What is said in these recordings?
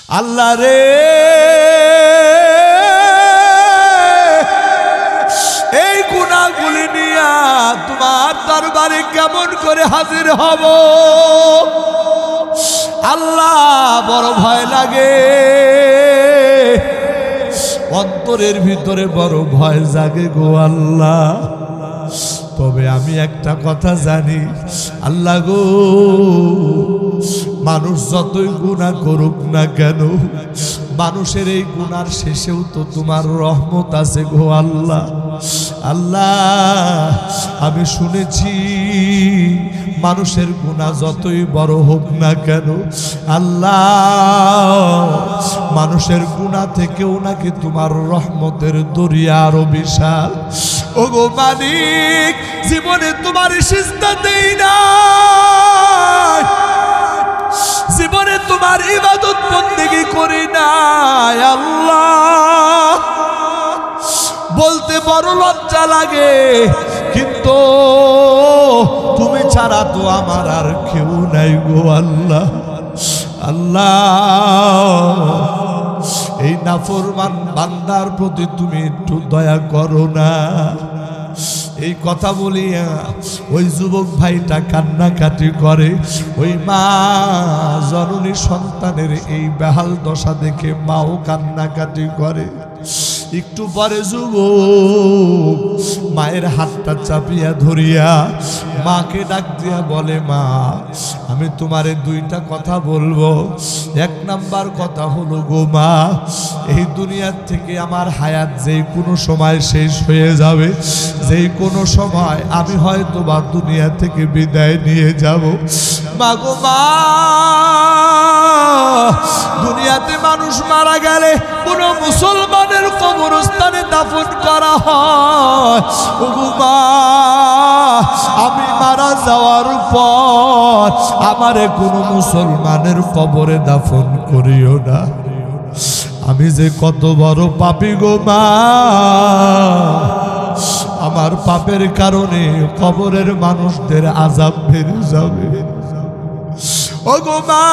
আল্লাহ রে এই গুনাহগুলি নিয়া তোমার দরবারে কেমন করে হাজির হব আল্লাহ বড় ভয় লাগে অন্তরের ভিতরে বড় ভয় জাগে গো আল্লাহ তবে আমি একটা কথা জানি আল্লাহ গো মানুষ যতই গুনাহ করুক না কেন মানুষের এই গুনার শেষেও তো তোমার রহমত আছে গো আল্লাহ আল্লাহ আমি শুনেছি মানুষের গুনাহ যতই বড় হোক না কেন আল্লাহ মানুষের গুনাহ থেকেও নাকি তোমার রহমতের দরিয়া আরো বিশাল ওগো মালিক জীবনে তোমার সিজদা দেই না জীবনে তোমার ইবাদত বন্দেগী করি না আল্লাহ বলতে বড় লজ্জা লাগে কিন্তু তুমি ছাড়া তো আমার আর কেউ নাই গো আল্লাহ আল্লাহ এই নাফরমান বান্দার প্রতি তুমি একটু দয়া করো না এই কথা বলিয়া ওই যুবক ভাইটা কান্নাকাটি করে ওই মা জননী সন্তানের এই বেহাল দশা দেখে মাও কান্নাকাটি করে একটু পরে যুবক মায়ের হাতটা চাপিয়া ধরিয়া মাকে ডাক দিয়া বলে মা আমি তোমারে দুইটা কথা বলবো এক নাম্বার কথা হলো গো মা এই দুনিয়ার থেকে আমার হায়াত যেই কোনো সময় শেষ হয়ে যাবে যেই কোনো সময় আমি হয়তো বা দুনিয়া থেকে বিদায় নিয়ে যাব মা গো মা দুনিয়াতে মানুষ মারা গেলে কোনো মুসলমানের কবরস্থানে দাফন করা হয় ওগো মা আমি মারা যাওয়ার পর আমারে কোনো মুসলমানের কবরে দাফন করিও না আমি যে কত বড় পাপী গো মা আমার পাপের কারণে কবরের মানুষদের আযাব বেড়ে যাবে ওগো মা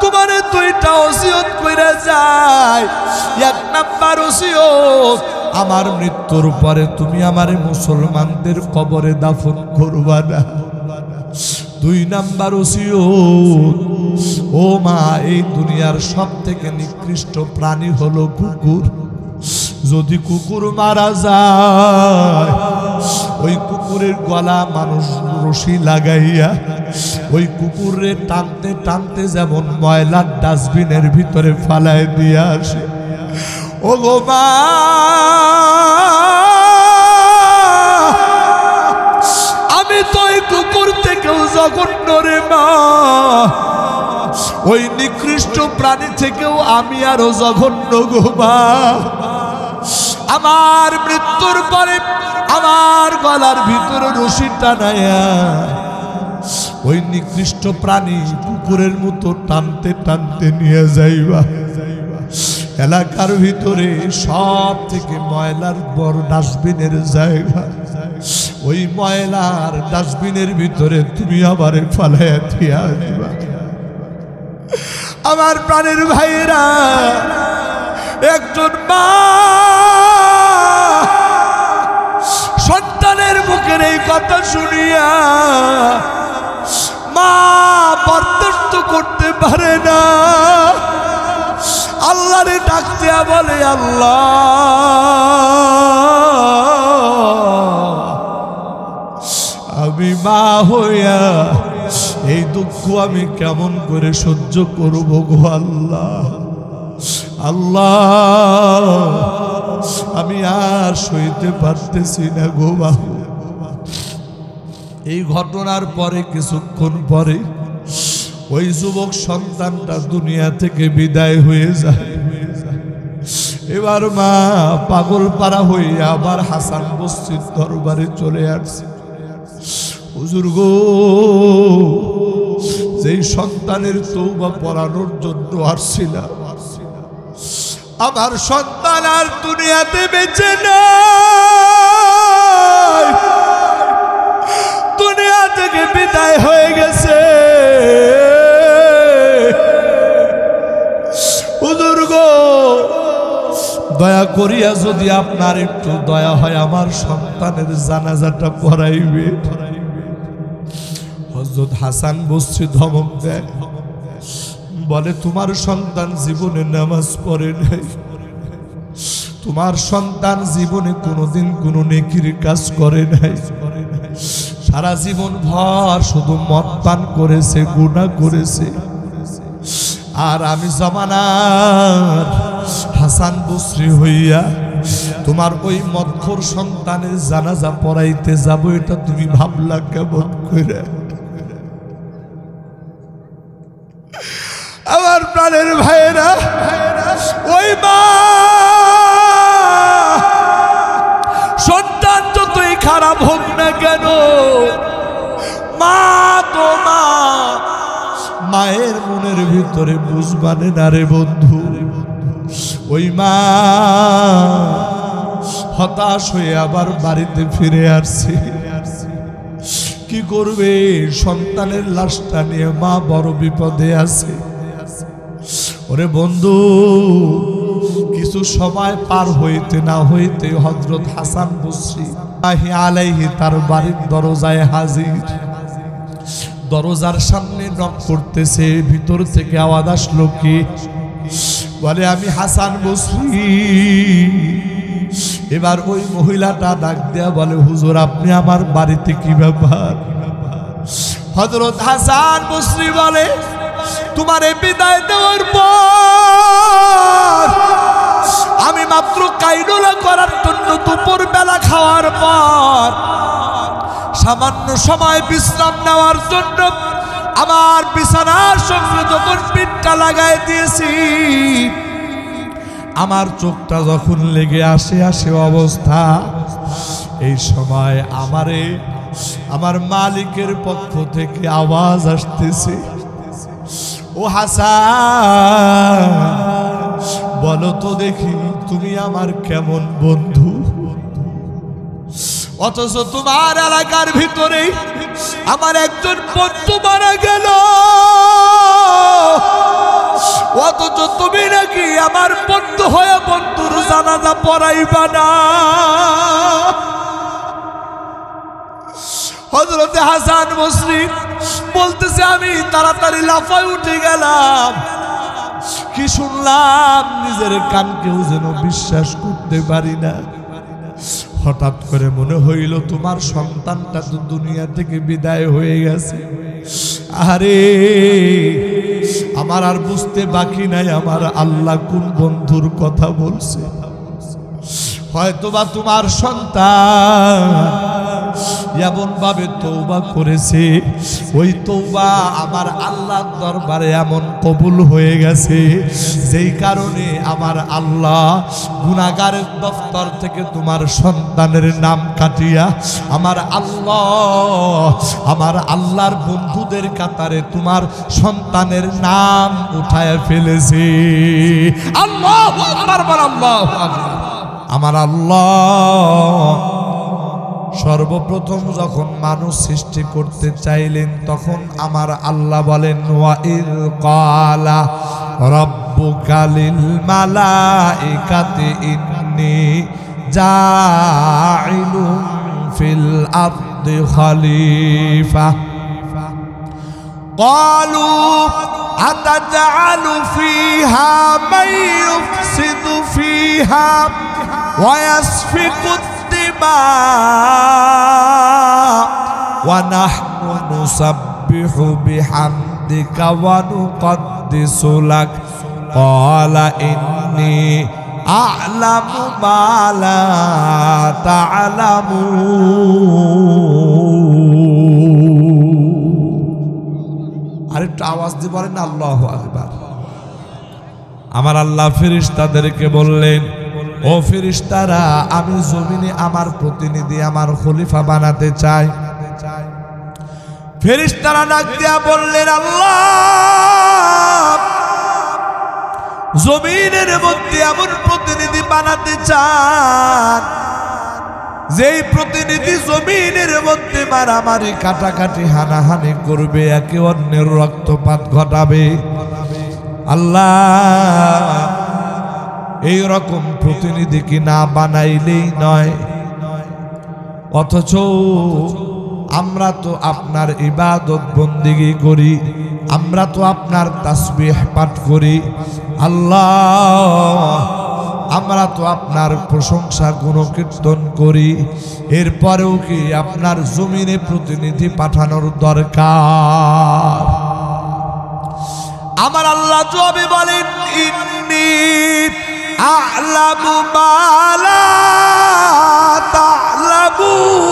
তোমারে দুইটা ওসিয়ত কইরা যায় এক নাম্বার ওসিয়ত আমার মৃত্যুর পরে তুমি আমারে মুসলমানদের কবরে দাফন করবা না দুই নাম্বার ওসিয়ত ও মা এই দুনিয়ার সবথেকে নিকৃষ্ট প্রাণী হলো কুকুর যদি কুকুর মারা যায় ওই কুকুরের গলা মানুষ রশি লাগাইয়া ওই কুকুরে টানতে টানতে যেমন ময়লার ডাস্টবিনের ভিতরে ফালায় দিয়ে আসে ও গো মা আমি তো ওই কুকুর থেকেও জঘন্য রে মা ওই নিকৃষ্ট প্রাণী থেকেও আমি আরো জঘন্য গো মা আমার মৃত্যুর পরে আমার গলার ভিতরে রশি টানায়া ওই নিকৃষ্ট প্রাণী কুকুরের মতো টানতে টানতে নিয়ে যাইবা এলাকার ভিতরে সব থেকে ময়লার বড় ডাস্টবিনের জায়গা ওই ময়লার ডাস্টবিনের ভিতরে তুমি আমারে ফালাইয়া দিয়া দিবা আমার প্রাণের ভাইরা একজন মা সন্তানের মুখের এই কথা শুনিয়া মা বরদাস্ত করতে পারে না আল্লাহরে ডাকতে বলে আল্লাহ আমি মা হইয়া এই দুঃখ আমি কেমন করে সহ্য করব গো আল্লাহ আল্লাহ আমি আর সইতে পারতেছি না গো বাবু এই ঘটনার পরে কিছুক্ষণ পরে ওই যুবক সন্তানটা দুনিয়া থেকে বিদায় হয়ে যায় এবার মা পাগল পাড়া হইয়া আবার হাসান বস্তির দরবারে চলে আসছে হুজুর গো যেই সন্তানের তওবা পড়ানোর জন্য আসছিলাম আমার সন্তান আর দুনিয়াতে বেঁচে নাই দুনিয়া থেকে বিদায় হয়ে গেছে দয়া করিয়া যদি আপনার একটু দয়া হয় আমার সন্তানের জানাজাটা পড়াইবে। হযরত হাসান বসরি ধমক দেয়, বলে তোমার সন্তান জীবনে নামাজ পড়ে নাই, তোমার সন্তান জীবনে কোনোদিন কোনো নেকির কাজ করে নাই, সারা জীবন ভর শুধু মদ পান করেছে, গুনাহ করেছে। আর আমি জামানার হাসান বসরি হইয়া তোমার ওই মদখোর সন্তানের জানাজা পড়াইতে যাব, এটা তুমি ভাবলা কেমন করে? আমার প্রাণের ভাইয়েরা, ওই মা সন্তান যতই খারাপ হোক না কেন, মা তো মা, মায়ের মনের ভিতরে বুঝবানে না রে বন্ধু। ওই মা হতাশ হয়ে আবার বাড়িতে ফিরে আসছে। কি করবে? সন্তানের লাশটা নিয়ে মা বড় বিপদে আছে। ওরে বন্ধু, কিছু সময় পার হইতে না হইতে হযরত হাসান বসরি আলাইহি তার বাড়ির দরজায় হাজির। দরজার সামনে নক করতেছে, ভিতর থেকে আওয়াজ আসলো, কি? বলে আমি হাসান বসরি। এবার ওই মহিলাটা ডাক দেয়া বলে, হুজুর আপনি আমার বাড়িতে, কি ব্যাপার? হযরত হাসান বসরি বলে, তোমারে বিদায় দেওয়ার পর আমি মাত্র কাইলুলা করার জন্য দুপুর বেলা খাওয়ার পর সামান্য সময় বিশ্রাম নেওয়ার জন্য আমার বিছানার সঙ্গে যখন পিঠটা লাগাই দিয়েছি, আমার চোখটা যখন লেগে আসে অবস্থা, এই সময় আমারে আমার মালিকের পক্ষ থেকে আওয়াজ আসতেছে, ও হাসান বলো তো দেখি তুমি আমার কেমন বন্ধু? অথচ তোমার এলাকার ভিতরে আমার একজন বন্ধু মারা গেল, অথচ তুমি নাকি আমার বন্ধু হয়ে বন্ধুর জানাজা পড়াইবা না। হযরত হাসান বসরি বলতেছে, আমি তাড়াতাড়ি লাফায় উঠে গেলাম। কি শুনলাম নিজের কানকেও যেন বিশ্বাস করতে পারি না। হঠাৎ করে মনে হইল তোমার সন্তানটা তো দুনিয়া থেকে বিদায় হয়ে গেছে। আরে আমার আর বুঝতে বাকি নাই আমার আল্লাহ কোন বন্ধুর কথা বলছে। হয়তোবা তোমার সন্তান এমন ভাবে তওবা করেছে, ওই তওবা আমার আল্লাহর দরবারে এমন কবুল হয়ে গেছে, যেই কারণে আমার আল্লাহ গুনাহগারের দফতর থেকে তোমার সন্তানের নাম কাটিয়া আমার আল্লাহর বন্ধুদের কাতারে তোমার সন্তানের নাম উঠায় ফেলেছে। আল্লাহু আকবার, আল্লাহু আকবার। আমার আল্লাহ সর্বপ্রথম যখন মানুষ সৃষ্টি করতে চাইলেন, তখন আমার আল্লাহ বলেন, ওয়াইল ক্বালা রাব্বুকা লিল মালাইকাতি ইন্নী জাইলুন ফিল আরদি খলিফা ক্বালু আতাজআলু ফিহা মান ইউফসিদু ফিহা ওয়া ইয়াসফিকু ونحن نسبح بحمدك ونقدس لك قال إني أعلم ما لا تعلمون। আরেকটু আওয়াজ দিয়ে বলেন আল্লাহু আকবার। আমার আল্লাহ ফেরেশতাদেরকে বললেন, ও ফেরেশতারা, আমি জমিনে আমার প্রতিনিধি, আমার খলিফা বানাতে চাই। ফেরেশতারা ডাক দিয়া বললেন, আল্লাহ জমিনের মধ্যে এমন প্রতিনিধি বানাতে চান যেই প্রতিনিধি জমিনের মধ্যে মারামারি, কাটাকাটি, হানাহানি করবে, একে অন্যের রক্তপাত ঘটাবে। আল্লাহ এই রকম প্রতিনিধি কি না বানাইলেই নয়। অথচ আমরা তো আপনার ইবাদত বন্দেগী করি, আমরা তো আপনার তাসবিহ পাঠ করি আল্লাহ, আমরা তো আপনার প্রশংসা গুণকীর্তন করি, এরপরেও কি আপনার জমিনে প্রতিনিধি পাঠানোর দরকার? আমার আল্লাহ জবাবে বলেন, ইন্নী আ'লামু মা লা তা'লামুন।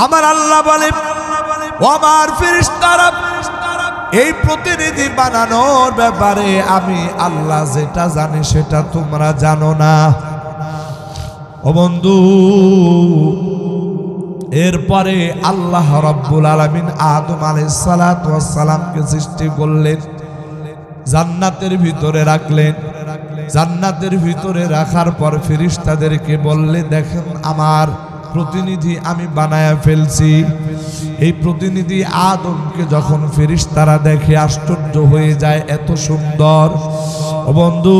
আমার আল্লাহ বলে, ও আমার ফেরেশতারা, এই প্রতিনিধি বানানোর ব্যাপারে আমি আল্লাহ যেটা জানি সেটা তোমরা জানো না। ও বন্ধু, এরপরে আল্লাহ রাব্বুল আলামিন আদম আলাইহিস সালাতু ওয়াস সালামকে সৃষ্টি করলেন, জান্নাতের ভিতরে রাখলেন। জান্নাতের ভিতরে রাখার পর ফেরেশতাদেরকে বললে, দেখেন আমার প্রতিনিধি আমি বানায়া ফেলছি। এই প্রতিনিধি আদমকে যখন ফেরেশতারা দেখে আশ্চর্য হয়ে যায়, এত সুন্দর। ও বন্ধু,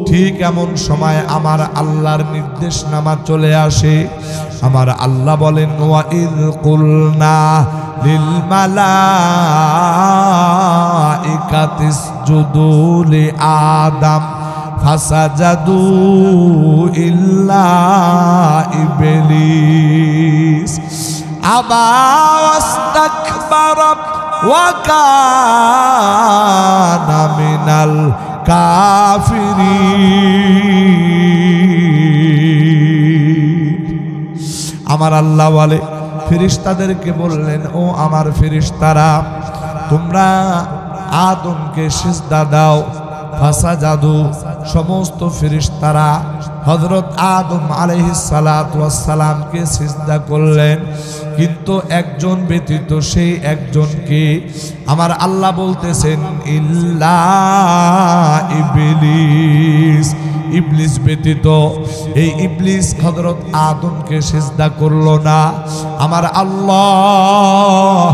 ঠিক এমন সময় আমার আল্লাহর নির্দেশনামা চলে আসে। আমার আল্লাহ বলেন, ওয়া ইয কুলনা লিল মালাইকাতি ইসজুদু লি আদম ফাসাজাদু ইল্লা ইবলিস আবা ওয়াস্তাকবারা ওয়া কানা মিনাল কাফিরিন। আমার আল্লাহ বলে, ফেরেশতাদেরকে বললেন, ও আমার ফেরেশতারা, তোমরা আদমকে সিজদা দাও। ফাসাজাদু, সমস্ত ফেরেশতারা হযরত আদম আলাইহিস সালাতু ওয়াস সালামকে সিজদা করলেন, কিন্তু একজন ব্যতীত, সেই একজনকে আমার আল্লাহ বলতেছেন, ইল্লা ইবলিস, ইবলিস ব্যতীত। এই ইবলিস হযরত আদমকে সিজদা করলো না। আমার আল্লাহ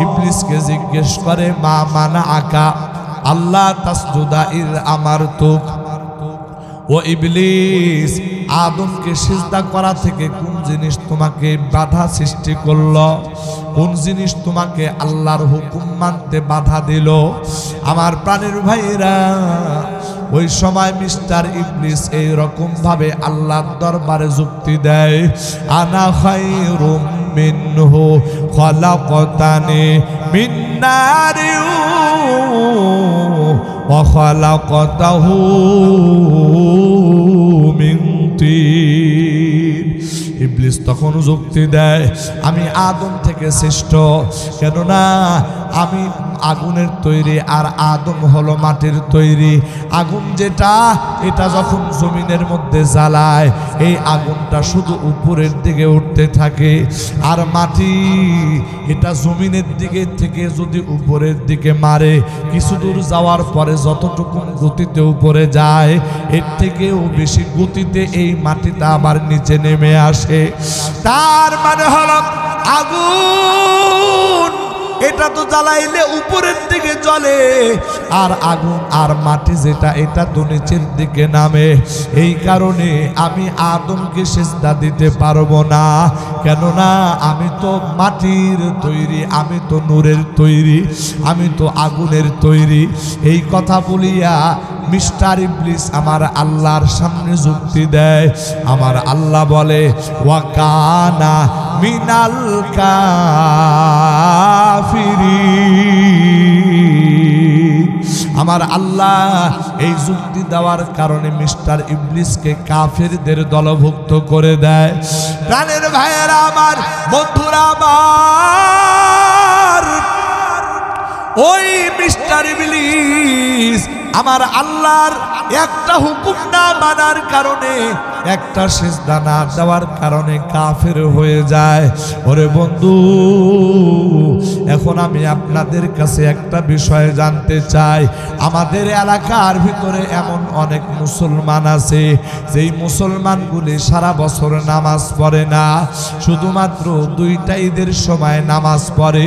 ইবলিসকে জিজ্ঞেস করে, মা মানা আকা আল্লাহ তাসজুদা ইয আমারতুক। ও ইবলিস, আদমকে সিজদা করা থেকে কোন জিনিস তোমাকে বাধা সৃষ্টি করলো? কোন জিনিস তোমাকে আল্লাহর হুকুম মানতে বাধা দিল? আমার প্রাণের ভাইরা, ওই সময় মিস্টার ইবলিস এই রকম ভাবে আল্লাহর দরবারে যুক্তি দেয়, আনা খায়রুম মিনহু খলাকতানি মিন নারিন ওয়া খলাকতাহু মিন তিন। ইবলিস তখন যুক্তি দেয়, আমি আদম থেকে শ্রেষ্ঠ, কেননা আমি আগুনের তৈরি আর আদম হলো মাটির তৈরি। আগুন যেটা, এটা যখন জমিনের মধ্যে জ্বালায়, এই আগুনটা শুধু উপরের দিকে উঠতে থাকে, আর মাটি এটা জমিনের দিকে থেকে যদি উপরের দিকে মারে, কিছু দূর যাওয়ার পরে যতটুকু গতিতে উপরে যায়, এর থেকেও বেশি গতিতে এই মাটিটা আবার নিচে নেমে আসে। তার মানে হলো আগুন এটা তো জ্বালাইলে উপরের দিকে জ্বলে, আর আগুন আর মাটি যেটা, এটা তো নিচের দিকে নামে। এই কারণে আমি আদমকে সিজদা দিতে পারবো না, কেননা আমি তো মাটির তৈরি, আমি তো নূরের তৈরি, আমি তো আগুনের তৈরি। এই কথা বলিয়া মিস্টার ইবলিস আমার আল্লাহর সামনে যুক্তি দেয়। আমার আল্লাহ বলে, ওয়া কানা মিনাল কাফিরিন। আমার আল্লাহ এই যুক্তি দেওয়ার কারণে মিস্টার ইবলিসকে কাফেরদের দলভুক্ত করে দেয়। প্রাণের ভাইয়েরা আমার, বন্ধুরা আমার, ওই মিস্টার ইবলিস আমার আল্লাহর একটা হুকুম না মানার কারণে একটা সিজদা না দেওয়ার কারণে কাফের হয়ে যায়। ওরে বন্ধু, এখন আমি আপনাদের কাছে একটা বিষয় জানতে চাই। আমাদের এলাকার ভিতরে এমন অনেক মুসলমান আছে যেই মুসলমানগুলি সারা বছর নামাজ পড়ে না, শুধুমাত্র দুইটা ঈদের সময় নামাজ পড়ে।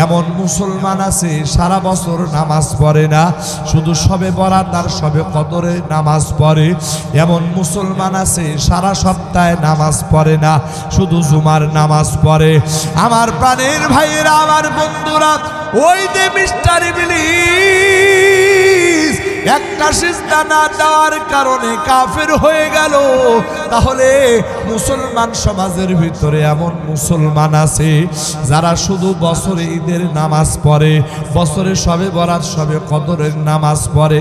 এমন মুসলমান আছে সারা বছর নামাজ পড়ে না, শুধু শবে বরাত আর শবে কদরে নামাজ পড়ে। এমন মুসলমান আছে সারা সপ্তাহে নামাজ পড়ে না, শুধু জুমার নামাজ পড়ে। আমার প্রাণের ভাইয়েরা, আমার বন্ধুরা, ওই যে মিস্টার ইবলিস একটা সিজদা না দেওয়ার কারণে কাফের হয়ে গেল। তাহলে মুসলমান সমাজের ভিতরে এমন মুসলমান আছে যারা শুধু বছরে ঈদের নামাজ পড়ে, বছরে শবে বরাত শবে কদরের নামাজ পড়ে,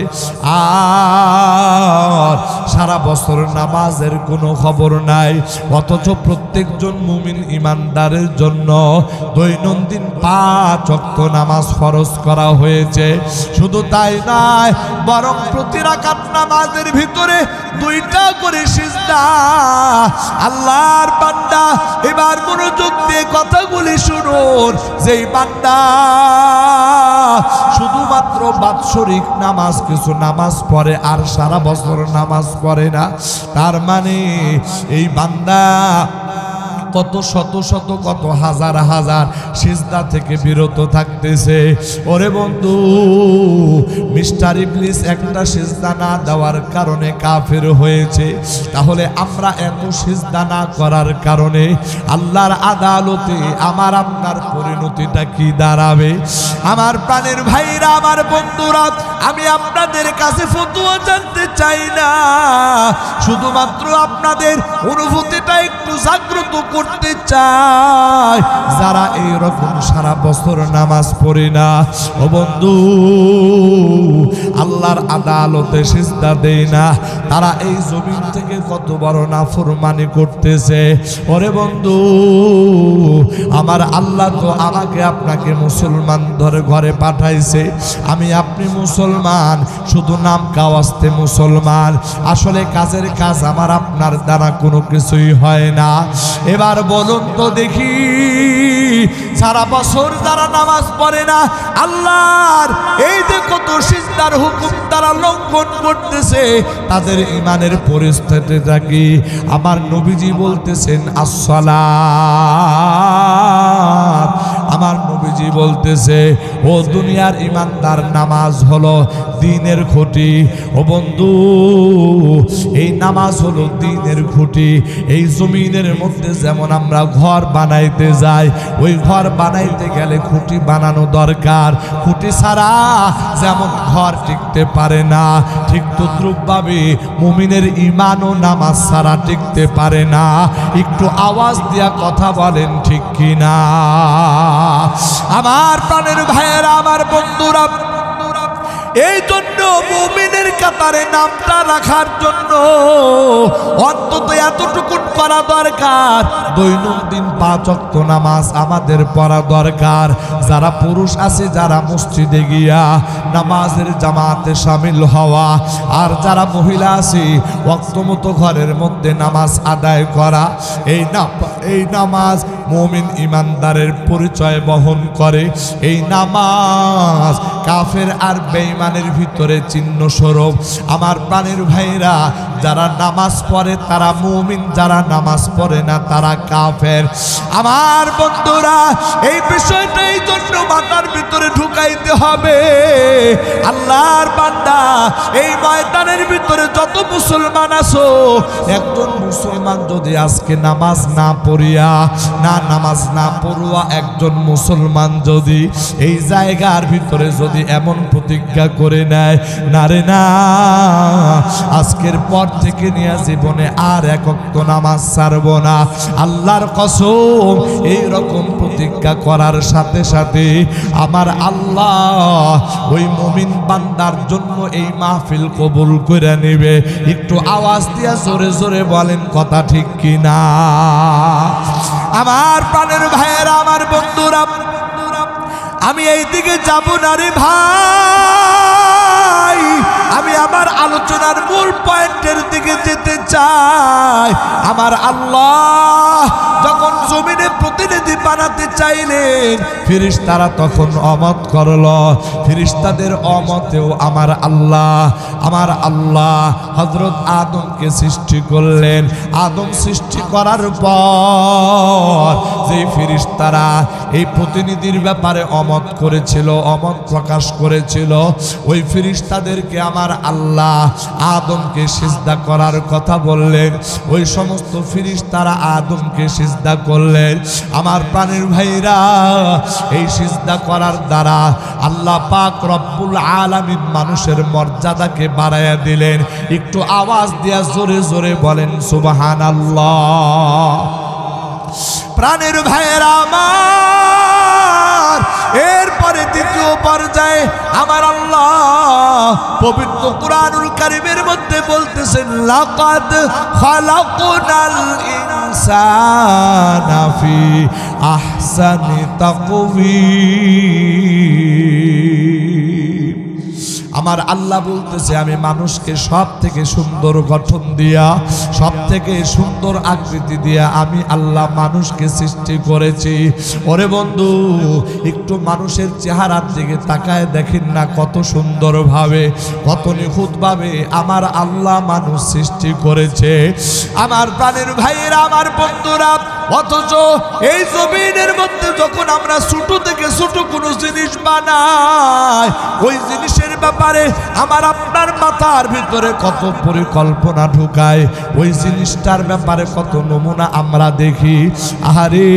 আর সারা বছর নামাজের কোনো খবর নাই। অথচ প্রত্যেকজন মুমিন ইমানদারের জন্য দৈনন্দিন 5 ওয়াক্ত নামাজ ফরজ করা হয়েছে। শুধু তাই নয়, বরং প্রতি রাকাত নামাজের ভিতরে 2টা করে সিজদা। আল্লাহর বান্দা, এবার মনোযোগ দিয়ে কথাগুলি শুনুন। যেই বান্দা শুধুমাত্র বাৎসরিক নামাজ কিছু নামাজ পড়ে আর সারা বছর নামাজ পড়ে না, তার মানে এই বান্দা কত শত শত কত হাজার হাজার সিজদা থেকে বিরত থাকতেছে। ওরে বন্ধু, মিস্টার ইবলিস একটা সিজদা না দেওয়ার কারণে কাফের হয়েছে। তাহলে আমরা এত সিজদা না করার কারণে আল্লাহর আদালতে আমার আপনার পরিণতিটা কি দাঁড়াবে? আমার প্রাণের ভাইরা, আমার বন্ধুরা, আমি আপনাদের কাছে ফতোয়া জানতে চাই না, শুধুমাত্র আপনাদের অনুভূতিটা একটু জাগ্রত করতে চাই। যারা এই রকম সারা বছর নামাজ পড়ে না, ও বন্ধু, আল্লাহর আদালতে সিজদা দেয় না, তারা এই জমিন থেকে কত বড় নাফরমানি করতেছে। ওরে বন্ধু, আমার আল্লাহ তো আমাকে আপনাকে মুসলমান ধরে ঘরে পাঠাইছে। আমি আপনি মুসলমান, শুধু নাম কাওয়াস্তে মুসলমান, আসলে কাজের কাজ আমার আপনার দ্বারা কোনো কিছুই হয় না। এবার বলুন তো দেখি, সারা বছর যারা নামাজ পড়ে না, আল্লাহর এই যে কত সিজদার হুকুম তারা লঙ্ঘন করতেছে, তাদের ইমানের পরিস্থিতিটা কি? আমার নবীজি বলতেছেন আসসালাত। আমার নবীজি বলতেছে, ও দুনিয়ার ইমানদার, নামাজ হলো দ্বীনের খুঁটি। ও বন্ধু, এই নামাজ হলো দ্বীনের খুঁটি। এই জমিনের মধ্যে যেমন আমরা ঘর বানাইতে যাই, ওই ঘর বানাইতে গেলে খুঁটি বানানো দরকার। খুঁটি ছাড়া যেমন ঘর টিকতে পারে না, ঠিক তদ্রূপভাবে মুমিনের ঈমানও নামাজ ছাড়া টিকতে পারে না। একটু আওয়াজ দিয়া কথা বলেন, ঠিক কিনা? আমার প্রাণের ভাইয়েরা, আমার বন্ধুরা, এই জন্য মুমিনের কাতারে নামটা রাখার জন্য অন্তত এতটুকু করা দরকার, দৈনন্দিন 5 ওয়াক্ত নামাজ আমাদের পড়া দরকার। যারা পুরুষ আছে, যারা মসজিদে গিয়া নামাজের জামাতে শামিল হওয়া, আর যারা মহিলা আছে ওয়াক্ত মতো ঘরের মধ্যে নামাজ আদায় করা। এই নামাজ মুমিন ইমানদারের পরিচয় বহন করে। এই নামাজ কাফের আর বেঈমানের ভিতরে চিহ্ন স্বরূপ। আমার প্রাণের ভাইরা, যারা নামাজ পড়ে তারা মুমিন, যারা নামাজ পড়ে না তারা কাফের। আমার বন্ধুরা, এই বিষয়টা এই জন্য মাথার ভিতরে ঢুকাইতে হবে। আল্লাহর বান্দা, এই ময়দানের ভিতরে যত মুসলমান আছো, একজন মুসলমান যদি আজকে নামাজ না পড়িয়া, নামাজ না পড়ুয়া একজন মুসলমান যদি এই জায়গার ভিতরে যদি এমন প্রতিজ্ঞা করে নেয়, না রে না, আজকের পর থেকে নিয়ে জীবনে আর 1 ওয়াক্ত নামাজ ছাড়ব না, আল্লাহর কসম, এই রকম প্রতিজ্ঞা করার সাথে সাথে আমার আল্লাহ ওই মুমিন বান্দার জন্য এই মাহফিল কবুল করে নেবে। একটু আওয়াজ দিয়া জোরে জোরে বলেন, কথা ঠিক কিনা? আমার প্রাণের ভাইয়েরা, আমার বন্ধুরা, আমি এই দিকে যাব না রে ভাই, আমি আমার আলোচনার মূল পয়েন্টের দিকে যেতে চাই। আমার আল্লাহ যখন জমিনে প্রতিনিধি বানাতে চাইলেন, ফেরেশতারা তখন অমত করল। ফেরেশতাদের অমতেও আমার আল্লাহ হযরত আদমকে সৃষ্টি করলেন। আদম সৃষ্টি করার পর যে ফেরেশতারা এই প্রতিনিধির ব্যাপারে অমত করেছিল, অমত প্রকাশ করেছিল, ওই ফেরেশতাদেরকে আমার আল্লাহ আদমকে সিজদা করার কথা বললেন। ওই সমস্ত ফেরেশতারা আদমকে সিজদা করলেন। আমার প্রাণের ভাইরা, এই সিজদা করার দ্বারা আল্লাহ পাক রব্বুল আলামিন মানুষের মর্যাদাকে বাড়াইয়া দিলেন। একটু আওয়াজ দিয়া জোরে জোরে বলেন সুবহানাল্লাহ। প্রাণের ভাইয়েরা আমার, এরপরে দ্বিতীয় পর্যায়ে আমার আল্লাহ পবিত্র কুরআনুল কারীমের মধ্যে বলতেছেন, লাকাদ খালাকনাল ইনসানা ফি আহসানি তাকওয়িম। আমার আল্লাহ বলতেছে, আমি মানুষকে সব থেকে সুন্দর গঠন দিয়া, সব থেকে সুন্দর আকৃতি দিয়া আমি আল্লাহ মানুষকে সৃষ্টি করেছি। ওরে বন্ধু, একটু মানুষের চেহারার দিকে তাকায় দেখেন না, কত সুন্দরভাবে, কত নিখুঁতভাবে আমার আল্লাহ মানুষ সৃষ্টি করেছে। আমার প্রাণের ভাইয়েরা, আমার বন্ধুরা, অথচ এই জমিনের মধ্যে যখন আমরা ছোট থেকে ছোট কোনো জিনিস বানাই, ওই জিনিসের ব্যাপারে আমার আপনার মাথার ভিতরে কত পরিকল্পনা ঢুকায়, ওই জিনিসটার ব্যাপারে কত নমুনা আমরা দেখি। আরে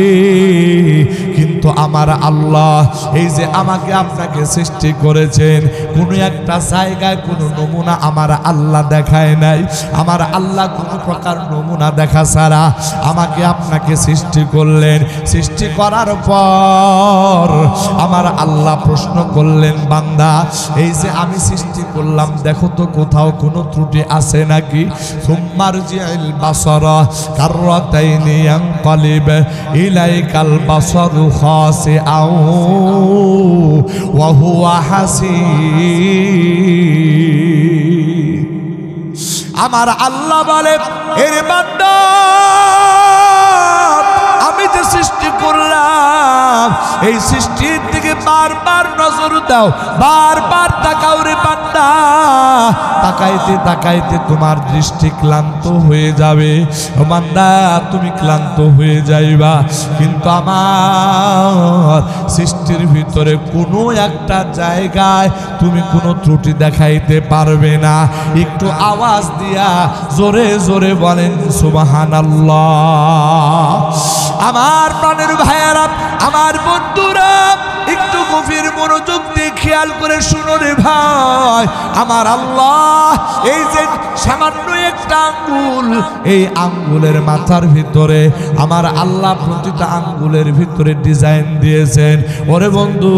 কিন্তু আমার আল্লাহ এই যে আমাকে আপনাকে সৃষ্টি করেছেন, কোনো একটা জায়গায় কোনো নমুনা আমার আল্লাহ দেখায় নাই। আমার আল্লাহ কোনো প্রকার নমুনা দেখা ছাড়া আমাকে আপনাকে সৃষ্টি করলেন। সৃষ্টি করার পর আমার আল্লাহ প্রশ্ন করলেন, বান্দা, এই যে আমি সৃষ্টি করলাম, দেখো তো কোথাও কোনো ত্রুটি আছে নাকি? সুম্মারজিল বাসারা কাররাতাইনি ইয়ানকালিব ইলাইকাল বাসারু খাসিআউ ওয়া হুয়া হাসিব। আমার আল্লাহ বলে, এর বান্দা, আমি যে সৃষ্টি করলাম, এই সৃষ্টির দিকে বারবার নজর দাও, বারবার তাকাও রে বান্দা। তাকাইতে তাকাইতে তোমার দৃষ্টি ক্লান্ত হয়ে যাবে। ও বান্দা, তুমি ক্লান্ত হয়ে যাইবা, কিন্তু আমার সৃষ্টির ভিতরে কোনো একটা জায়গায় তুমি কোনো ত্রুটি দেখাইতে পারবে না। একটু আওয়াজ দিয়া জোরে জোরে বলেন সুবহানাল্লাহ। আমার প্রাণের ভাইয়েরা, আমার বন্ধুরা, একটু গভীর মনোযোগ দিয়ে খেয়াল করে শুনো রে ভাই। আমার আল্লাহ এই যে সামান্য একটা আঙ্গুল, এই আঙ্গুলের মাথার ভিতরে আমার আল্লাহ প্রতিটা আঙ্গুলের ভিতরে ডিজাইন দিয়েছেন। ওরে বন্ধু,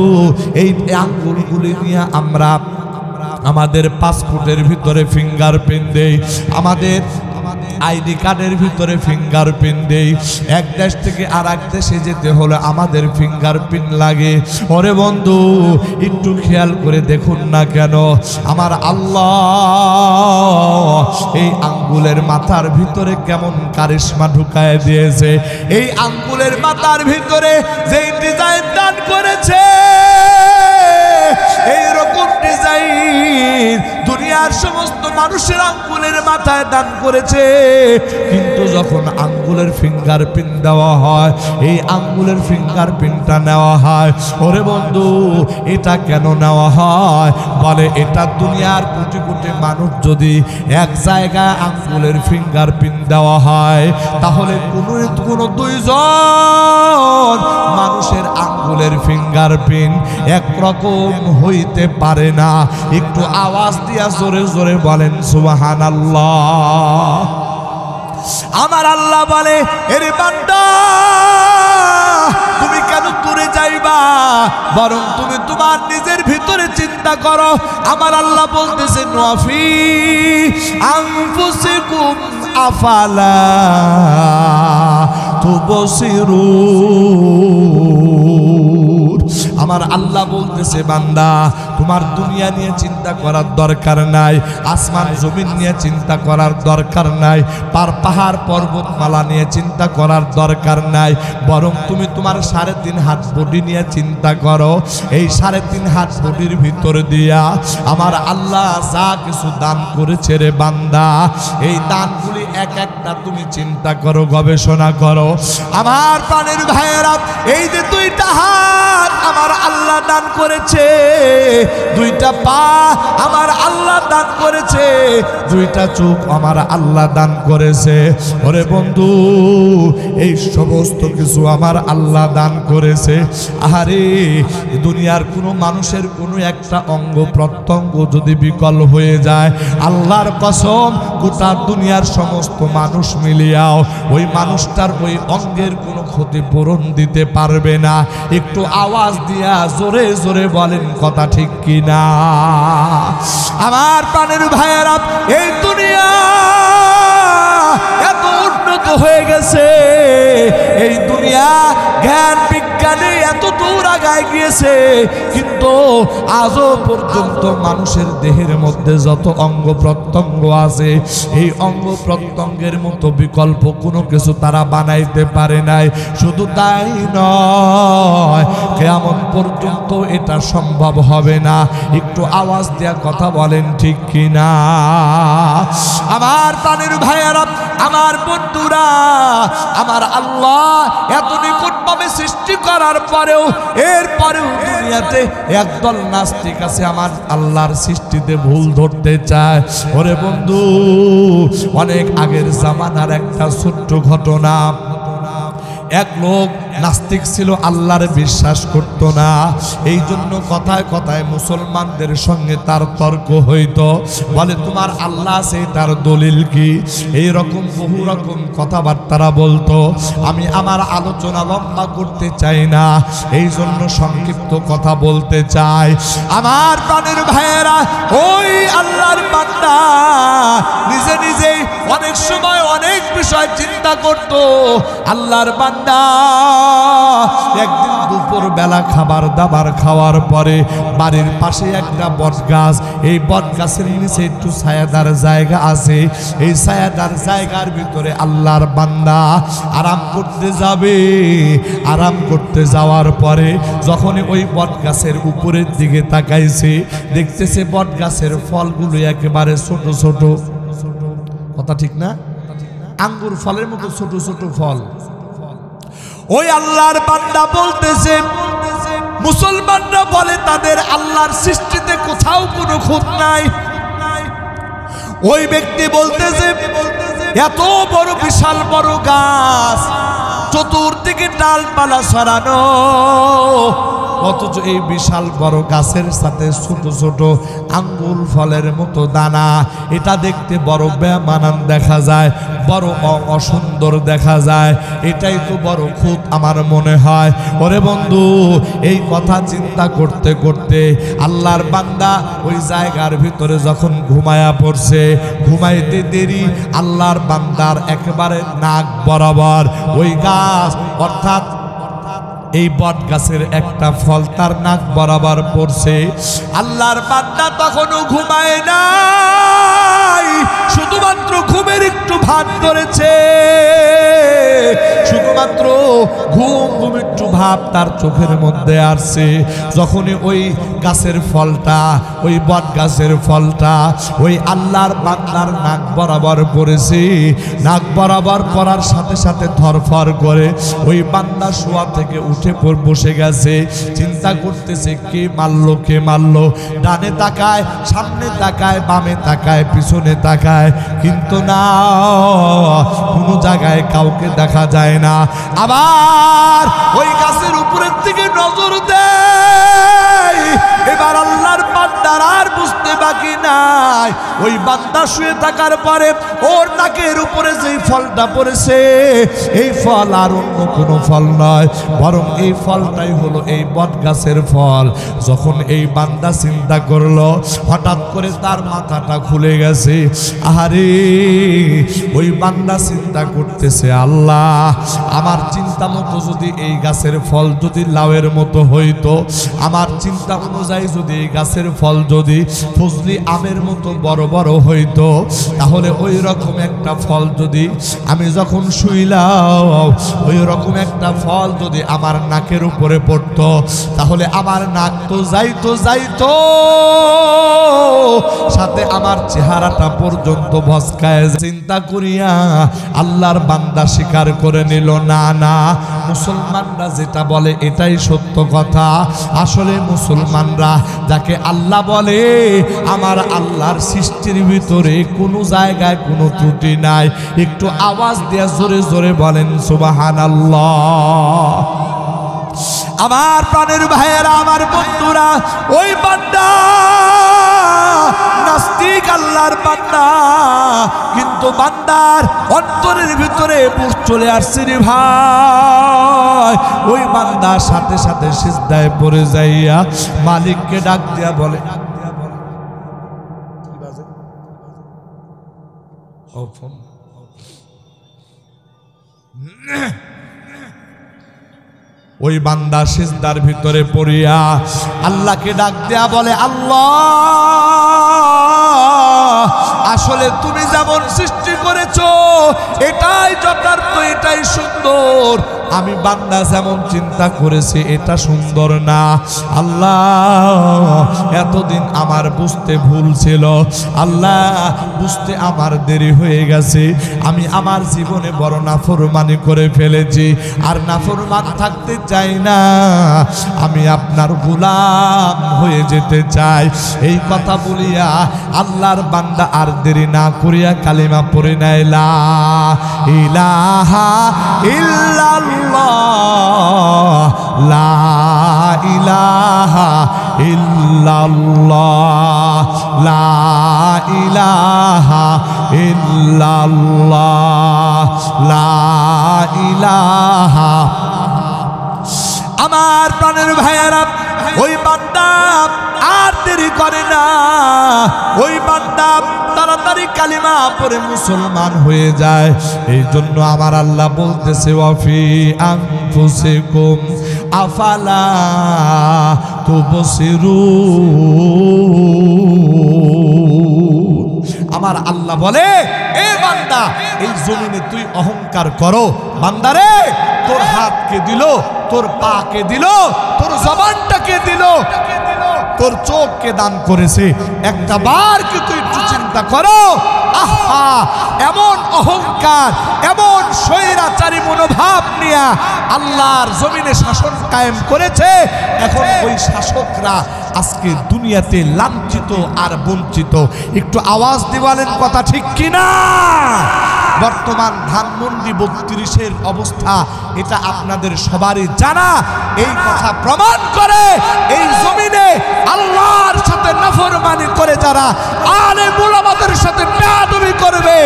এই আঙ্গুলগুলি নিয়ে আমরা আমাদের পাসপোর্টের ভিতরে ফিঙ্গারপ্রিন্ট দেই, আমাদের আইডি কার্ডের ভিতরে ফিঙ্গারপ্রিন্ট দেই। এক দেশ থেকে আর এক দেশে যেতে হলে আমাদের ফিঙ্গারপ্রিন্ট লাগে। ওরে বন্ধু, একটু খেয়াল করে দেখুন না কেন আমার আল্লাহ এই আঙ্গুলের মাথার ভিতরে কেমন কারিশমা ঢুকায় দিয়েছে। এই আঙ্গুলের মাথার ভিতরে যেই ডিজাইন দান করেছে, এইরকম ডিজাইন দুনিয়ার সমস্ত মানুষের আঙ্গুলের মাথায় দান করেছে। কিন্তু যখন আঙ্গুলের ফিঙ্গারপ্রিন্ট দেওয়া হয়, এই আঙ্গুলের ফিঙ্গারপ্রিন্টটা নেওয়া হয়, ওরে বন্ধু, এটা কেন নেওয়া হয়? বলে, এটা দুনিয়ার কোটি কোটি মানুষ যদি এক জায়গায় আঙ্গুলের ফিঙ্গারপ্রিন্ট দেওয়া হয়, তাহলে কোনো দুইজন মানুষের আঙ্গুলের ফিঙ্গারপ্রিন্ট একরকম হইতে পারে না। একটু আওয়াজ দিয়া জোরে জোরে বলেন সুবহানাল্লাহ। আমার আল্লাহ বলে, এরে বান্দা, তুমি কেন দূরে যাইবা? বরং তুমি তোমার নিজের ভিতরে চিন্তা করো। আমার আল্লাহ বলতেছে, নফি আনফুসিকুম আফালা তুবসিরুন। আমার আল্লাহ বলতেছে বান্দা তোমার দুনিয়া নিয়ে চিন্তা করার দরকার নাই, আসমান জমিন নিয়ে চিন্তা করার দরকার নাই, পাহাড় পর্বতমালা নিয়ে চিন্তা করার দরকার নাই, বরং তুমি তোমার 3.5 হাত বডি নিয়ে চিন্তা করো। এই 3.5 হাত বডির ভিতর দিয়া আমার আল্লাহ যা কিছু দান করেছে রে বান্দা, এই দানগুলি এক একটা তুমি চিন্তা করো, গবেষণা করো। আমার প্রাণের ভাইয়েরা, এই যে 2টা হাত আমার আল্লাহ দান করেছে, 2টা পা আমার আল্লাহ দান করেছে, 2টা চোখ আমার আল্লাহ দান করেছে। ওরে বন্ধু, এই সমস্ত কিছু আমার আল্লাহ দান করেছে। আরে দুনিয়ার কোনো মানুষের কোনো একটা অঙ্গ প্রত্যঙ্গ যদি বিকল হয়ে যায়, আল্লাহর কসম গোটা দুনিয়ার সমস্ত মানুষ মিলিয়াও ওই মানুষটার ওই অঙ্গের কোনো ক্ষতিপূরণ দিতে পারবে না। একটু আওয়াজ দিয়া জোরে জোরে বলেন কথা ঠিক কিনা? আমার প্রাণের ভাইয়েরা, এই দুনিয়া এত উন্নত হয়ে গেছে, এই দুনিয়া জ্ঞান বিজ্ঞানে এত দূর আগায় গিয়েছে, কিন্তু আজও পর্যন্ত মানুষের দেহের মধ্যে যত অঙ্গ প্রত্যঙ্গ আছে, এই অঙ্গ প্রত্যঙ্গের মতো বিকল্প কোনো কিছু তারা বানাইতে পারে নাই। শুধু তাই নয়, কিয়ামত পর্যন্ত এটা সম্ভব হবে না। একটু আওয়াজ দেয়া কথা বলেন ঠিক কিনা? আমার প্রাণের ভাইয়েরা, আমার বন্ধুরা, আমার আল্লাহ এত নিকটভাবে সৃষ্টি করার পরেও এরপরেও দুনিয়াতে একদল নাস্তিক আছে আমার আল্লাহর সৃষ্টিতে ভুল ধরতে চায়। ওরে বন্ধু, অনেক আগের জামানার একটা ছোট্ট ঘটনা। এক লোক নাস্তিক ছিল, আল্লাহর বিশ্বাস করত না, এই জন্য কথায় কথায় মুসলমানদের সঙ্গে তার তর্ক হইতো। বলে তোমার আল্লাহ আছে, তার দলিল কি? এই রকম বহু রকম কথাবার্তারা বলতো। আমি আমার আলোচনা লম্বা করতে চাই না, এই জন্য সংক্ষিপ্ত কথা বলতে চাই। আমার প্রাণের ভাইয়েরা, ওই আল্লাহর বান্দা নিজে নিজেই অনেক সময় অনেক বিষয় চিন্তা করত। আল্লাহর বান্দা একদিন দুপুর বেলা খাবার দাবার খাওয়ার পরে বাড়ির পাশে একটা বট গাছ, এই বট গাছের নিচে একটু ছায়াদার জায়গা আছে, এই ছায়াদার জায়গার ভিতরে আল্লাহর বান্দা আরাম করতে যাবে। আরাম করতে যাওয়ার পরে যখন ওই বট গাছের উপরের দিকে তাকাইছে, দেখতেছে বট গাছের ফলগুলো একেবারে ছোট ছোট। কথা ঠিক না? আঙ্গুর ফলের মতো ছোট ছোট ফল। ওই আল্লাহর বান্দা বলতেছে, মুসলমানরা বলে তাদের আল্লাহর সৃষ্টিতে কোথাও কোনো খুঁত নাই। ওই ব্যক্তি বলতেছে, এত বড় বিশাল বড় গাছ, চতুর্দিকে ডালপালা ছড়ানো, অথচ এই বিশাল বড় গাছের সাথে ছোট ছোট আঙ্গুল ফলের মতো দানা, এটা দেখতে বড় বেমানান দেখা যায়, বড় অসুন্দর দেখা যায়। এটাই তো বড় খুঁত আমার মনে হয়। ওরে বন্ধু, এই কথা চিন্তা করতে করতে আল্লাহর বান্দা ওই জায়গার ভিতরে যখন ঘুমায়া পড়ছে, ঘুমাইতে দেরি আল্লাহর বান্দার একেবারে নাক বরাবর ওই গাছ, অর্থাৎ এই বট গাছের একটা ফল তার নাক বরাবর পড়ছে। আল্লাহর বান্দা তখনও ঘুমায় নাই, শুধুমাত্র ঘুমের একটু ভাগ ধরেছে, শুধুমাত্র ঘুম একটু ভাব তার চোখের মধ্যে আসছে। যখনই ওই গাছের ফলটা, ওই বট গাছের ফলটা ওই আল্লাহর বান্দার নাক বরাবর পড়েছে, নাক বরাবর পড়ার সাথে সাথে ধরফর করে ওই বান্দা শোয়া থেকে উঠে বসে গেছে। চিন্তা করতেছে কে মারলো, কে মারলো। ডানে তাকায়, সামনে তাকায়, বামে তাকায়, পিছনে তাকায়, কিন্তু না, কোনো জায়গায় কাউকে দেখা যায় না। আবার ওই গাছের উপরের দিকে নজর দেয়, এবার আল্লাহর বান্দার আর বুঝতে বাকি নাই। ওই বান্দা শুয়ে থাকার পরে ওর নাকের উপরে যেই ফলটা পড়েছে এই ফল আর অন্য কোনো ফল নয়, বরং এই ফলটাই হলো এই বট গাছের ফল। যখন এই বান্দা চিন্তা করলো, হঠাৎ করে তার মাথাটা খুলে গেছে। আরে ওই বান্দা চিন্তা করতেছে, আল্লাহ আমার চিন্তা মতো যদি এই গাছের ফল যদি লাউয়ের মতো হইতো, আমার চিন্তা অনুযায়ী যদি এই গাছের ফল যদি ফজলি আমের মতো বড় বড় হইতো, তাহলে ওই রকম একটা ফল যদি আমি যখন শুইলাম ওই রকম একটা ফল যদি আমার নাকের উপরে পড়তো, তাহলে আমার নাক তো যাইতো সাথে আমার চেহারাটা পর্যন্ত ভস্কায়। চিন্তা করিয়া আল্লাহর বান্দা স্বীকার করে নিল, না না মুসলমানরা যেটা বলে এটাই সত্য কথা। আসলে মুসলমানরা যাকে আল্লাহ বলে, আমার আল্লাহর সৃষ্টির ভিতরে কোনো জায়গায় কোনো ত্রুটি নাই। একটু আওয়াজ দিয়ে জোরে জোরে বলেন সুবহানাল্লাহ। আমার প্রাণের ভাইয়েরা, আমার বন্ধুরা, ওই বান্দা নাস্তিক আল্লাহর বান্দা, কিন্তু বান্দার অন্তরের ভিতরে বুঝ চলে আসছে রে ভাই। ওই বান্দা সাথে সাথে সিজদায় পড়ে যাইয়া মালিককে ডাক দিয়া বলে, ওই বান্দা সিজদার ভিতরে পড়িয়া আল্লাহকে ডাক দেয়া বলে, আল্লাহ আসলে তুমি যেমন সৃষ্টি করেছো এটাই যথার্থ, এটাই সুন্দর। আমি বান্দা যেমন চিন্তা করেছি এটা সুন্দর না। আল্লাহ এতদিন আমার বুঝতে ভুল ছিল, আল্লাহ বুঝতে আমার দেরি হয়ে গেছে। আমি আমার জীবনে বড় নাফরমানি করে ফেলেছি, আর নাফরমান থাকতে চাই না। আমি আপনার গোলাম হয়ে যেতে চাই। এই কথা বলিয়া আল্লাহর বান্দা আর দেরি না করিয়া কালিমা পড়ে নেয়, লা ইলাহা ইল্লাল্লাহ, লা ইলাহা ইল্লাল্লাহ, লা ইলাহা ইল্লাল্লাহ, লা ইলাহা। আমার প্রাণের ভাইয়েরা, ওই বান্দা আর দেরি করে না। ওই বান্দা তাড়াতাড়ি কালিমা পড়ে মুসলমান হয়ে যায়। এই জন্য আমার আল্লাহ বলতেছে, ওয়াফি আনফুসিকুম আফালা তুবসিরুন। আমার আল্লাহ বলে, এ বান্দা এই জমিনে তুই অহংকার করো। বান্দারে তোর হাতকে দিল, তোর পাকে দিল, তোর জবানটাকে দিল, তোর চোখকে দান করেছে। একটা বার কি তুই একটু চিন্তা করো, আহা এমন অহংকার, এমন স্বৈরাচারী মনোভাব নিয়ে আল্লাহর জমিনে শাসন কায়েম করেছে। এখন ওই শাসকরা আজকে দুনিয়াতে লাঞ্ছিত আর বঞ্চিত। একটু আওয়াজ দিবেন, কথা ঠিক কিনা? বর্তমান ধানমন্ডি 32-এর অবস্থা এটা আপনাদের সবারই জানা। এই কথা প্রমাণ করে এই জমিনে আল্লাহর সাথে নাফরমানি করে যারা আলেম উলামাদের সাথে বেয়াদবি করবে,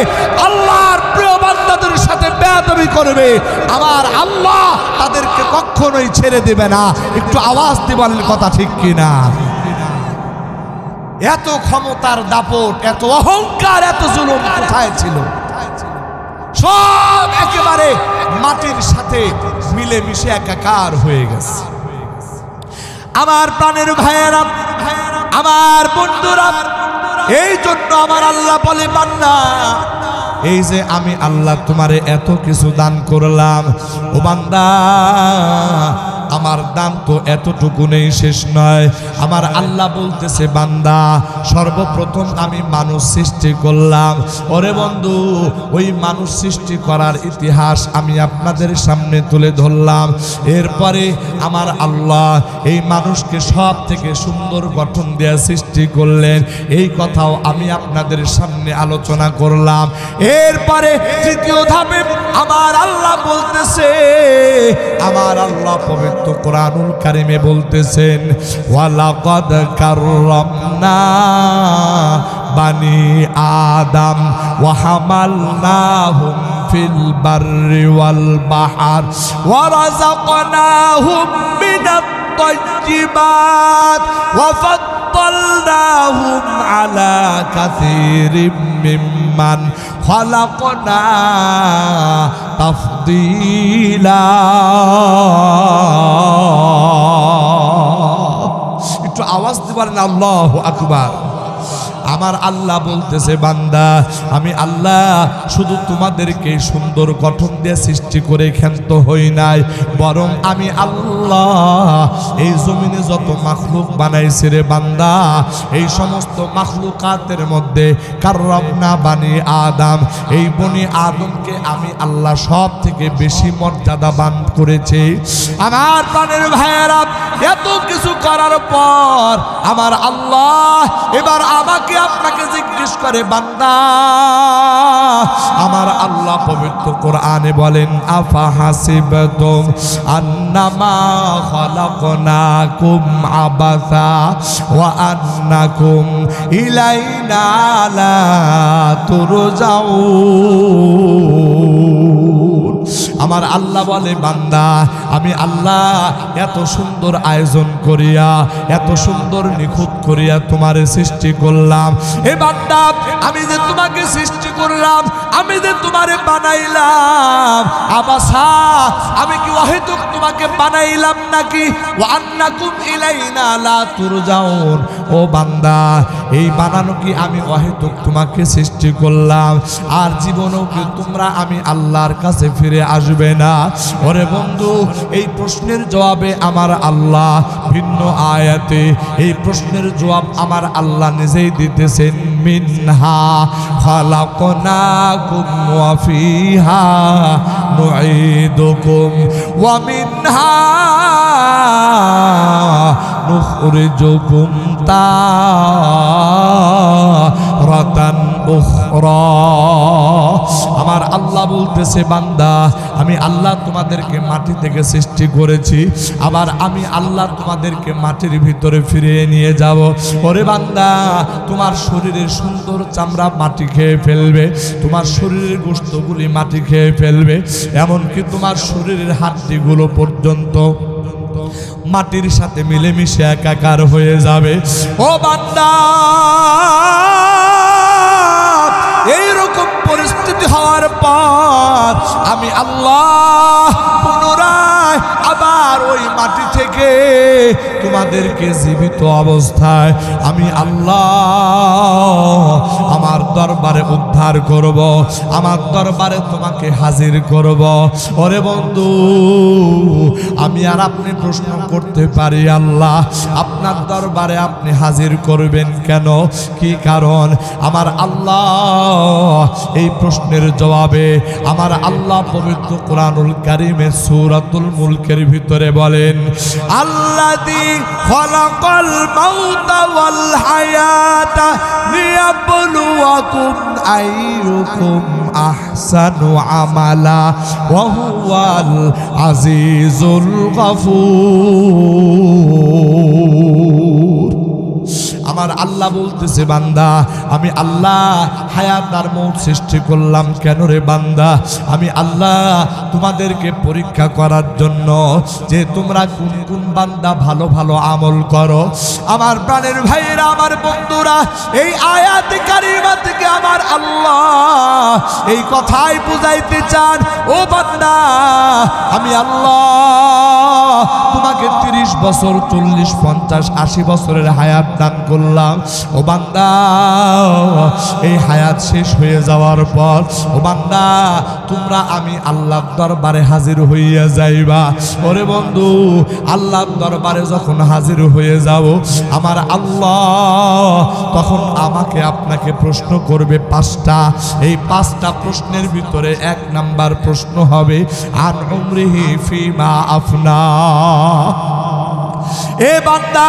আল্লাহর প্রিয় বান্দাদের সাথে বেয়াদবি করবে, আমার আল্লাহ তাদেরকে কখনোই ছেড়ে দেবে না। একটু আওয়াজ দিবেন, কথা ঠিক কিনা? এত ক্ষমতার দাপট, এত অহংকার, এত জুলুম কোথায় ছিল? সব একেবারে মাটির সাথে মিলেমিশে একাকার হয়ে গেছে। আমার প্রাণের ভাইয়েরা, আমার বন্ধুরা, এই জন্য আমার আল্লাহ বলে, বান্দা এই যে আমি আল্লাহ তোমারে এত কিছু দান করলাম, ও বান্দা আমার দান তো এতটুকু নেই, শেষ নয়। আমার আল্লাহ বলতেছে, বান্দা সর্বপ্রথম আমি মানুষ সৃষ্টি করলাম। ওরে বন্ধু, ওই মানুষ সৃষ্টি করার ইতিহাস আমি আপনাদের সামনে তুলে ধরলাম। এরপরে আমার আল্লাহ এই মানুষকে সব থেকে সুন্দর গঠন দেয়া সৃষ্টি করলেন, এই কথাও আমি আপনাদের সামনে আলোচনা করলাম। এরপরে তৃতীয় ধাপে আমার আল্লাহ বলতেছে, আমার আল্লাহ পবিত্র পবিত্র কোরআনুল কারিমে বলতেছেন ওয়ালাকাদ কাররামনা বানি আদম ওয়া হামালনাহুম ফিল বাররি ওয়াল বাহর ওয়া রাযাকনাহুম মিনাত তাইয়্যিবাত ওয়া ফাদ্দালনাহুম আলা কাসীরিম মিম্মান খালাকনা তাফদীলা। একটু আওয়াজ দিবেন আল্লাহু আকবার। আমার আল্লাহ বলতেছে বান্দা আমি আল্লাহ শুধু তোমাদেরকে সুন্দর গঠন দিয়ে সৃষ্টি করে ক্ষান্ত হই নাই, বরং আমি আল্লাহ এই জমিনে যত মাখলুক বানাইছি রে বান্দা, এই সমস্ত মাখলুকাতের মধ্যে কাররামনা বানি আদম, এই বনি আদমকে আমি আল্লাহ সব থেকে বেশি মর্যাদাবান করেছি। আমার প্রাণের ভাইয়েরা, এত কিছু করার পর আমার আল্লাহ এবার আমাকে আপনাকে জিজ্ঞেস করে বান্দা, আমার আল্লাহ পবিত্র কোরআনে বলেন আফা হাসিবতুম আন্নামা খালাকনাকুম আবাসা ওয়া আন্নাকুম ইলাইনা লা তুরজাউন। আমার আল্লাহ বলে বান্দা আমি আল্লাহ এত সুন্দর আয়োজন করিয়া এত সুন্দর নিখুঁত করিয়া তোমার সৃষ্টি করলাম। এ বান্দা আমি যে তোমাকে সৃষ্টি করলাম, আমি যে তোমারে বানাইলাম, আবাসা আমি কি অহেতুক তোমাকে বানাইলাম নাকি? ওয়া আন্নাকুম ইলাইনা লা তুরজাউন। ও বান্দা এই বানানো কি আমি অহেতুক তোমাকে সৃষ্টি করলাম? আর জীবনেও কি তোমরা আমি আল্লাহর কাছে ফিরে আসবে না? ওরে বন্ধু, এই প্রশ্নের জবাবে আমার আল্লাহ ভিন্ন আয়াতে এই প্রশ্নের জবাব আমার আল্লাহ নিজেই দিতেছেন মিনহা খালাকনাকুম ওয়া ফিহা নুঈদুকুম ওয়া মিনহা নুখরিজুকুম তারাতান উখরা। আমার আল্লাহ বলতেছে বান্দা আমি আল্লাহ তোমাদেরকে মাটি থেকে সৃষ্টি করেছি, আবার আমি আল্লাহ তোমাদেরকে মাটির ভিতরে ফিরিয়ে নিয়ে যাব। ওরে বান্দা তোমার শরীরের সুন্দর চামড়া মাটি খেয়ে ফেলবে, তোমার শরীরের গোশতগুলি মাটি খেয়ে ফেলবে, এমনকি তোমার শরীরের হাড্ডিগুলো পর্যন্ত মাটির সাথে মিলেমিশে একাকার হয়ে যাবে। ও বান্দা এইরকম পরিস্থিতি হওয়ার পর আমি আল্লাহ পুনরায় আবার ওই মাটি থেকে তোমাদেরকে জীবিত অবস্থায় আমি আল্লাহ আমার দরবারে উদ্ধার করব, আমার দরবারে তোমাকে হাজির করব। ওরে বন্ধু আমি আর আপনি প্রশ্ন করতে পারি আল্লাহ আপনার দরবারে আপনি হাজির করবেন কেন? কি কারণ? আমার আল্লাহ এই প্রশ্নের জবাবে আমার আল্লাহ পবিত্র কোরআনুল কারীমে সূরাতুল মুলকের ভিতরে বলেন আল্লাযী খালাকাল মাউতা ওয়াল হায়াতা লিয়াবলুয়াকুম আইয়ুকুম আহসানু আমালা ওয়া হুয়াল আজিজুল গফুর। আমার আল্লাহ বলতেছে বান্দা আমি আল্লাহ হায়াত আর মৌত সৃষ্টি করলাম কেন রে বান্দা? আমি আল্লাহ তোমাদেরকে পরীক্ষা করার জন্য যে তোমরা কোন কোন বান্দা ভালো ভালো আমল করো। আমার প্রাণের ভাইয়েরা, আমার বন্ধুরা, এই আয়াত কারিমা থেকে আমার আল্লাহ এই কথাই বুঝাইতে চান ও বান্দা আমি আল্লাহ তোমাকে 30 বছর 40 50 80 বছরের হায়াত দান করলাম। ও বান্দা এই হায়াত শেষ হয়ে যাওয়ার পর ও বান্দা তোমরা আমি আল্লাহর দরবারে হাজির হইয়া যাইবা। ওরে বন্ধু আল্লাহর দরবারে যখন হাজির হয়ে যাব আমার আল্লাহ তখন আমাকে আপনাকে প্রশ্ন করবে 5টা। এই 5টা প্রশ্নের ভিতরে 1 নাম্বার প্রশ্ন হবে আন উমরিহি ফিমা আফনা। এ বান্দা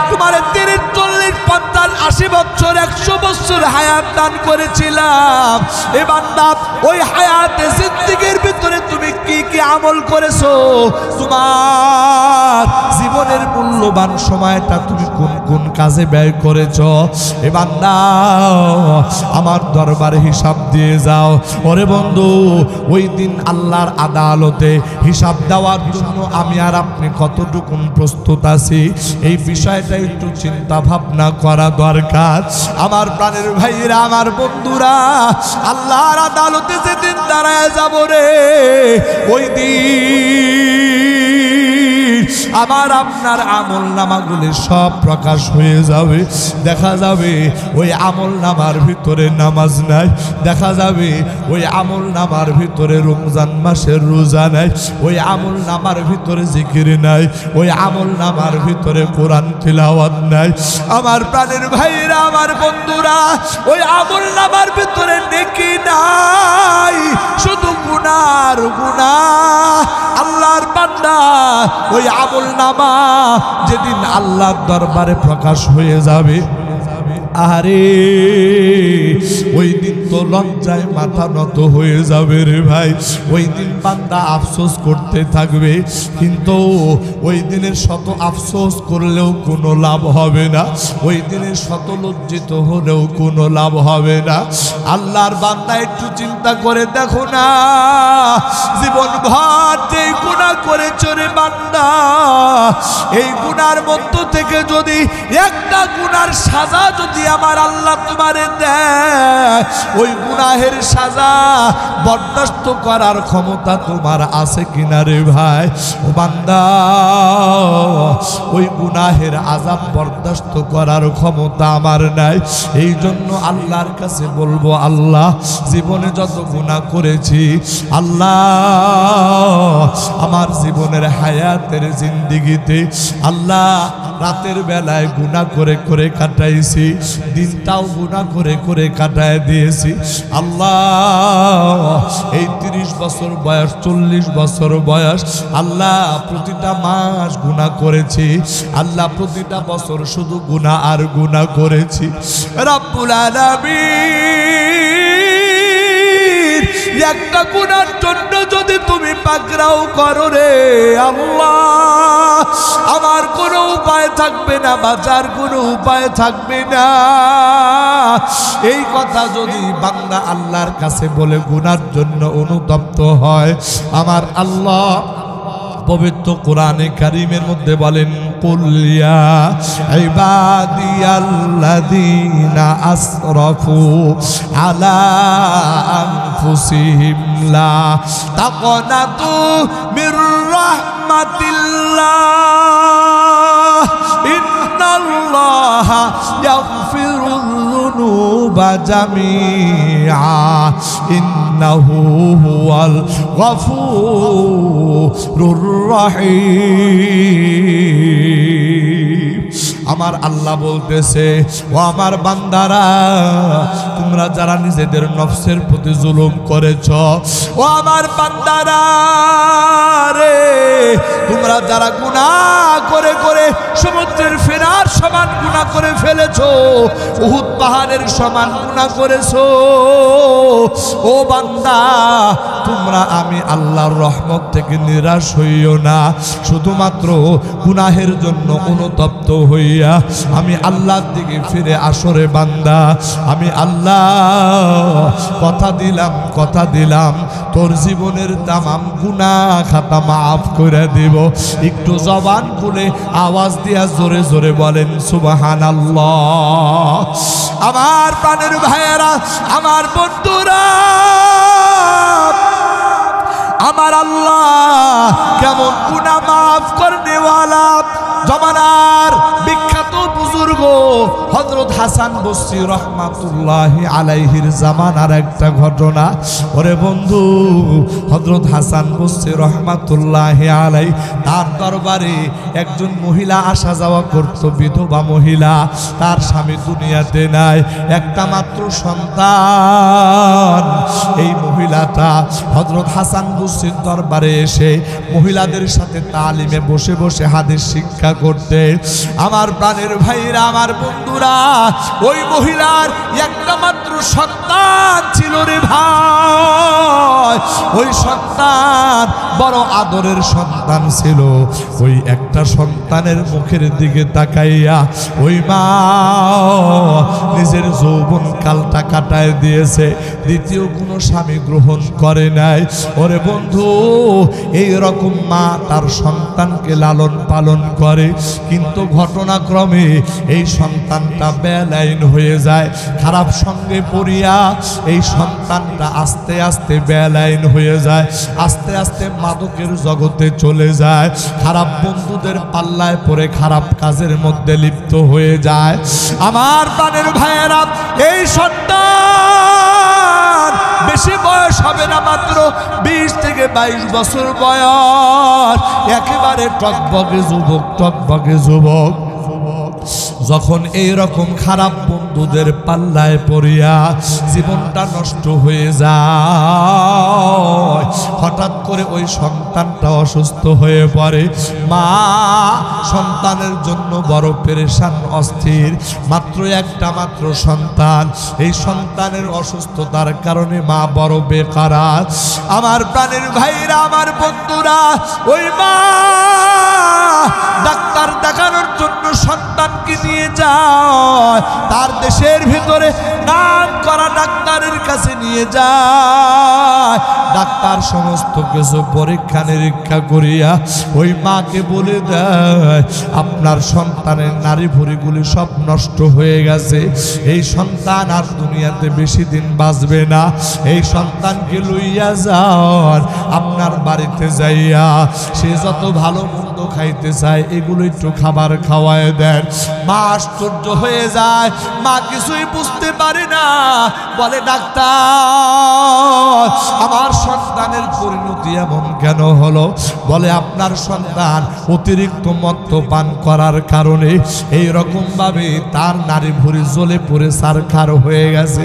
তোমার 30 40 50 80 বছর 100 বছর হায়াত দান করেছিলাম। এ বান্দা ওই হায়াতে জিন্দেগীর ভিতরে তুমি কি কি আমল করেছো? তোমার মূল্যবান সময়টা তুমি কোন কোন কাজে ব্যয় করেছ। এ বান্দা আমার দরবারে হিসাব দিয়ে যাও। ওরে বন্ধু, ওই দিন আল্লাহর আদালতে হিসাব দেওয়ার জন্য আমি আর আপনি কতটুকুন প্রস্তুত আছি, এই বিষয়টা একটু চিন্তা ভাবনা করা দরকার। আমার প্রাণের ভাইরা, আমার বন্ধুরা, আল্লাহর আদালতে যেদিন দাঁড়ায় যাব রে, ওই দিন আমার আপনার আমল নামাগুলি সব প্রকাশ হয়ে যাবে। দেখা যাবে ওই আমল নামার ভিতরে নামাজ নাই, দেখা যাবে ওই আমল নামার ভিতরে রমজান মাসের রোজা নাই, ওই আমল নামার ভিতরে জিকির নাই, ওই আমল নামার ভিতরে কোরআন তিলাওয়াত নাই। আমার প্রাণের ভাইরা, আমার বন্ধুরা, ওই আমল নামার ভিতরে নেকি নাই, শুধু গুনার গুনাহ। আল্লাহর বান্দা, ওই আমল নামা যেদিন আল্লাহর দরবারে প্রকাশ হয়ে যাবে, আরে ওই দিন তো লজ্জায় মাথা নত হয়ে যাবে রে ভাই। ওই দিন বান্দা আফসোস করতে থাকবে, কিন্তু ওই দিনের শত আফসোস করলেও কোনো লাভ হবে না, ওই দিনের শত লজ্জিত হলেও কোনো লাভ হবে না। আল্লাহর বান্দা একটু চিন্তা করে দেখো না, জীবন ভর যেই গুনাহ করেছ রে বান্দা, এই গুনার মধ্য থেকে যদি একটা গুনার সাজা যদি আমার আল্লাহ তোমারে দেয়, ওই গুনাহের সাজা বরদাস্ত করার ক্ষমতা তোমার আছে কিনা রে ভাই? ও বান্দা, ওই গুনাহের আযাব বরদাস্ত করার ক্ষমতা আমার নাই। এই জন্য আল্লাহর কাছে বলবো, আল্লাহ জীবনে যত গুনাহ করেছি, আল্লাহ আমার জীবনের হায়াতের জিন্দেগিতে আল্লাহ রাতের বেলায় গুনাহ করে করে কাটাইছি, দিনটাও গুনাহ করে করে কাটায় দিয়েছি। আল্লাহ এই 30 বছর বয়স, 40 বছর বয়স, আল্লাহ প্রতিটা মাস গুনাহ করেছি, আল্লাহ প্রতিটা বছর শুধু গুনাহ আর গুনাহ করেছি। রব্বুল আলামিন, একটা গুনার জন্য যদি তুমি পাকড়াও করো রে আল্লাহ, আমার কোনো উপায় থাকবে না, বাঁচার কোনো উপায় থাকবে না। এই কথা যদি বান্দা আল্লাহর কাছে বলে গুনার জন্য অনুতপ্ত হয়, আমার আল্লাহ পবিত্র কোরআনে কারীমের মধ্যে বলেন, কুল ইয়া ইবাদিয়াল্লাযীনা আসরাফু আলা আনফুসিহিম লা তাকনাতু মির রাহমাতিল্লাহ ইন্নাল্লাহা ইয়াগফিরুয যুনুবা জামিআ ইন্নাহু হুয়াল গফুরুর রহিম। আমার আল্লাহ বলতেছে, ও আমার বান্দারা, তোমরা যারা নিজেদের নফসের প্রতি জুলুম করেছ, ও আমার বান্দারা রে, তোমরা যারা গুনাহ করে করে সমুদ্রের ফেনার সমান গুনাহ করে ফেলেছো, উহুদ পাহাড়ের সমান গুনাহ করেছো, ও বান্দা তোমরা আমি আল্লাহর রহমত থেকে নিরাশ হইও না। শুধুমাত্র গুনাহের জন্য অনুতপ্ত হইয়া আমি আল্লাহর দিকে ফিরে আসো রে বান্দা। আমি আল্লাহ কথা দিলাম তোর জীবনের তামাম গুনাহ খাতা মাফ করে দিব। একটু জবান খুলে আওয়াজ দিয়া জোরে জোরে বলেন সুবহানাল্লাহ। আমার প্রাণের ভাইয়েরা, আমার বন্ধুরা, আমার আল্লাহ কেমন গুনাহ মাফ করনেওয়ালা। জমানার বিখ্যাত বুজুর্গ হযরত হাসান বসরি রহমাতুল্লাহি আলাইহির জামানার একটা ঘটনা। ওরে বন্ধু, হযরত হাসান বসরি রহমাতুল্লাহি আলাই, তার দরবারে একজন মহিলা আসা যাওয়া করত, বিধবা মহিলা, তার স্বামী দুনিয়াতে নাই, একটা মাত্র সন্তান। এই মহিলাটা হযরত হাসান বসরির দরবারে এসে মহিলাদের সাথে তালিমে বসে বসে হাদিস শিক্ষা করতে। আমার প্রাণের ভাইরা, আমার বন্ধুরা, ওই মহিলার একটা মাত্র মাত্র সন্তান ছিল রে ভাই, ওই সন্তান বড় আদরের সন্তান ছিল। ওই একটা সন্তানের মুখের দিকে তাকাইয়া ওই মা নিজের যৌবন কালটা কাটায় দিয়েছে, দ্বিতীয় কোনো স্বামী গ্রহণ করে নাই। ওরে বন্ধু, এই রকম মা তার সন্তানকে লালন পালন করে, কিন্তু ঘটনাক্রমে এই সন্তানটা বেলাইন হয়ে যায়। খারাপ সঙ্গে পড়িয়া এই সন্তানটা আস্তে আস্তে বেলাইন হয়ে যায়, আস্তে আস্তে মাদকের জগতে চলে যায়, খারাপ বন্ধুদের পাল্লায় পড়ে খারাপ কাজের মধ্যে লিপ্ত হয়ে যায়। আমার প্রাণের ভাইয়েরা, এই সন্তান বেশি বয়স হবে না, মাত্র 20 থেকে 22 বছর বয়স, একেবারে টকবগে যুবক, টকবগে যুবক। যখন এই রকম খারাপ বন্ধুদের পাল্লায় পড়িয়া জীবনটা নষ্ট হয়ে যায়, হঠাৎ করে ওই সন্তানটা অসুস্থ হয়ে পড়ে। মা সন্তানের জন্য বড় পেরেশান, অস্থির। মাত্র একটা মাত্র সন্তান, এই সন্তানের অসুস্থতার কারণে মা বড় বেকারার। আমার প্রাণের ভাইরা, আমার বন্ধুরা, ওই মা ডাক্তার দেখানোর জন্য সন্তানকে নিয়ে যায়, তার দেশের ভিতরে নাম করা ডাক্তারের কাছে নিয়ে যায়। ডাক্তার সমস্ত কিছু পরীক্ষা নিরীক্ষা করিয়া ওই মাকে বলে দেয়, আপনার সন্তানের নারী ভুঁড়িগুলি সব নষ্ট হয়ে গেছে, এই সন্তান আর দুনিয়াতে বেশি দিন বাঁচবে না। এই সন্তানকে লইয়া যান আপনার বাড়িতে যাইয়া, সে যত ভালো মন্দ খাইতে চায় এগুলো একটু খাবার খাওয়ায় দেন। মা আশ্চর্য হয়ে যায়, মা কিছুই বুঝতে পারে না, বলে ডাক্তার আমার সন্তানের পরিণতি এমন কেন হলো? বলে আপনার সন্তান অতিরিক্ত মদ্যপান করার কারণে এই রকম ভাবে তার নারী ভুঁড়ি জ্বলে পড়ে সারখার হয়ে গেছে।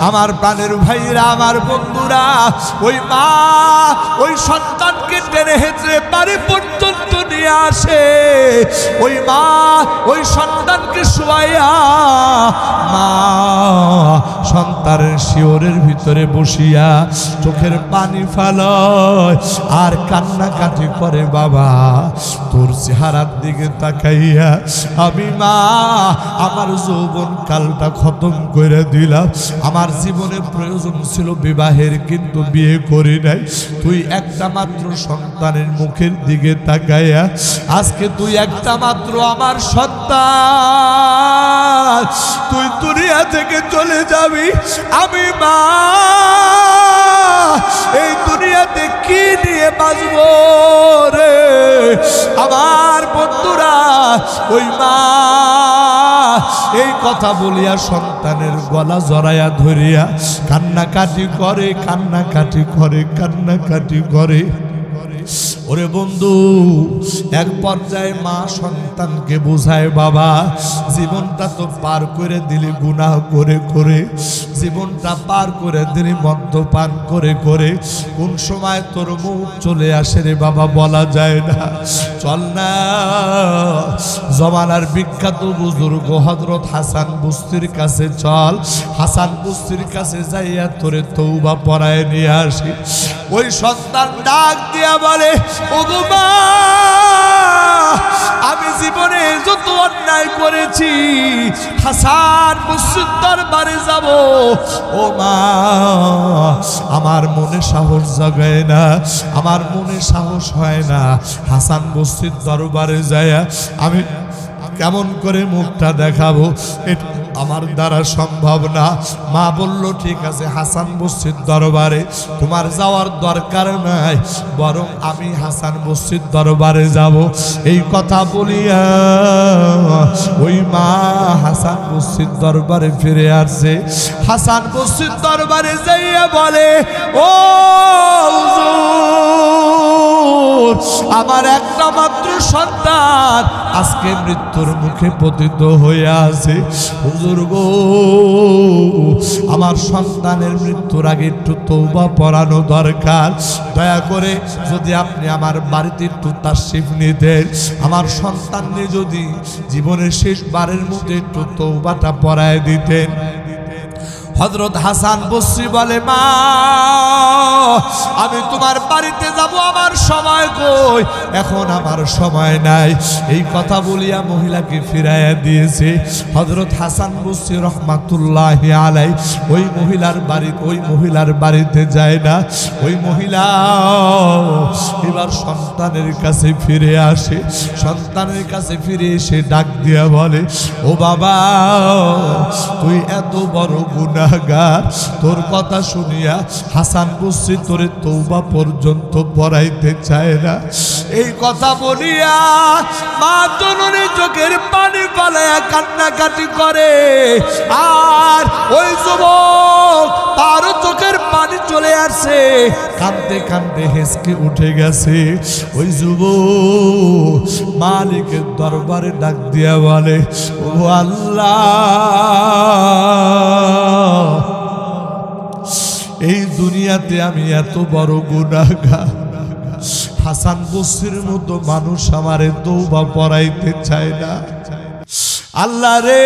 আমার প্রাণের ভাইরা, আমার বন্ধুরা, ওই মা ওই সন্তানকে টেনে হেঁচড়ে বাড়ি পর্যন্ত নিয়ে আসে। ওই মা ওই সন্তানকে শুয়াইয়া মা সন্তানের শিওরের ভিতরে বসিয়া চোখের পানি ফেলায় আর কান্নাকাটি করে, বাবা তোর চেহারার দিকে তাকাইয়া আমি মা আমার যৌবন কালটা খতম করে দিলাম। আমার জীবনে প্রয়োজন ছিল বিবাহের, কিন্তু বিয়ে করি নাই। তুই একটা মাত্র সন্তানের মুখের দিকে তাকাইয়া আজকে তুই একটা মাত্র আমার সন্তান, তুই দুনিয়া থেকে চলে যাবি। আমি মা এই দুনিয়াতে কি নিয়ে বাঁচবো রে? আমার বন্ধুরা, ওই মা এই কথা বলিয়া সন্তানের গলা জড়াইয়া ধরিয়া কান্নাকাটি করে, কান্নাকাটি করে, কান্নাকাটি করে। ওরে বন্ধু, এক পর্যায়ে মা সন্তানকে বোঝায়, বাবা জীবনটা তো পার করে দিলি গুনাহ করে করে, জীবনটা পার করে দিলি মদ্যপান করে করে, কোন সময় তোর মুখ চলে আসে রে বাবা বলা যায় না। চল না জমানার বিখ্যাত বুজুর্গ হযরত হাসান বস্তির কাছে চল, হাসান বস্তির কাছে যাইয়া তোরে তওবা পড়ায় নিয়ে আসি। ওই সন্তান ডাক দিয়া বলে, ও মা আমি জীবনে যত অন্যায় করেছি হাসান বস্তির দরবারে যাব। ও মা আমার মনে সাহস জাগায় না, আমার মনে সাহস হয় না হাসান বস্তির দরবারে যায়া আমি কেমন করে মুখটা দেখাবো, এটা আমার দ্বারা সম্ভব না। মা বলল, ঠিক আছে হাসান বস্তির দরবারে তোমার যাওয়ার দরকার নাই, বরং আমি হাসান বস্তির দরবারে যাব। এই কথা বলিয়া ওই মা হাসান বস্তির দরবারে ফিরে আসছে। হাসান বস্তির দরবারে যাইয়া বলে, ও আমার একটা মাত্র সন্তান আজকে মৃত্যুর মুখে পতিত হয়ে আছে। হুজুর গো, আমার সন্তানের মৃত্যুর আগে একটু তওবা পড়ানো দরকার, দয়া করে যদি আপনি আমার বাড়িতে একটু তাশরিফ নিতেন, আমার সন্তানকে যদি জীবনের শেষবারের মধ্যে একটু তওবাটা পড়ায় দিতেন। হযরত হাসান বসরি বলে, মা আমি তোমার বাড়িতে যাব, আমার সময় কই, এখন আমার সময় নাই। এই কথা বলিয়া মহিলাকে ফিরাইয়া দিয়েছে। হযরত হাসান বসরি রহমাতুল্লাহি আলাইহি ওই মহিলার বাড়িতে যায় না। ওই মহিলা এবার সন্তানের কাছে ফিরে আসে। সন্তানের কাছে ফিরে এসে ডাক দিয়া বলে, ও বাবা, তুই এত বড় গুনাহগার, তোর কথা শুনিয়া হাসান বসরি তোরে তওবা পর্যন্ত পড়াইতে চায় না। এই কথা বলিয়া মা জননী চোখের পানি ফালাইয়া কান্নাকাটি করে। আর ওই যুবক তারও চোখের পানি চলে আসে, কাঁদতে কাঁদতে হেসকে উঠে গেছে। ওই যুবক মালিকের দরবারে ডাক দিয়া বলে, ও আল্লাহ, এই দুনিয়াতে আমি এত বড় গুনাহগার, হাসান বসরির মতো মানুষ আমারে তওবা পড়াইতে চায় না। আল্লাহ রে,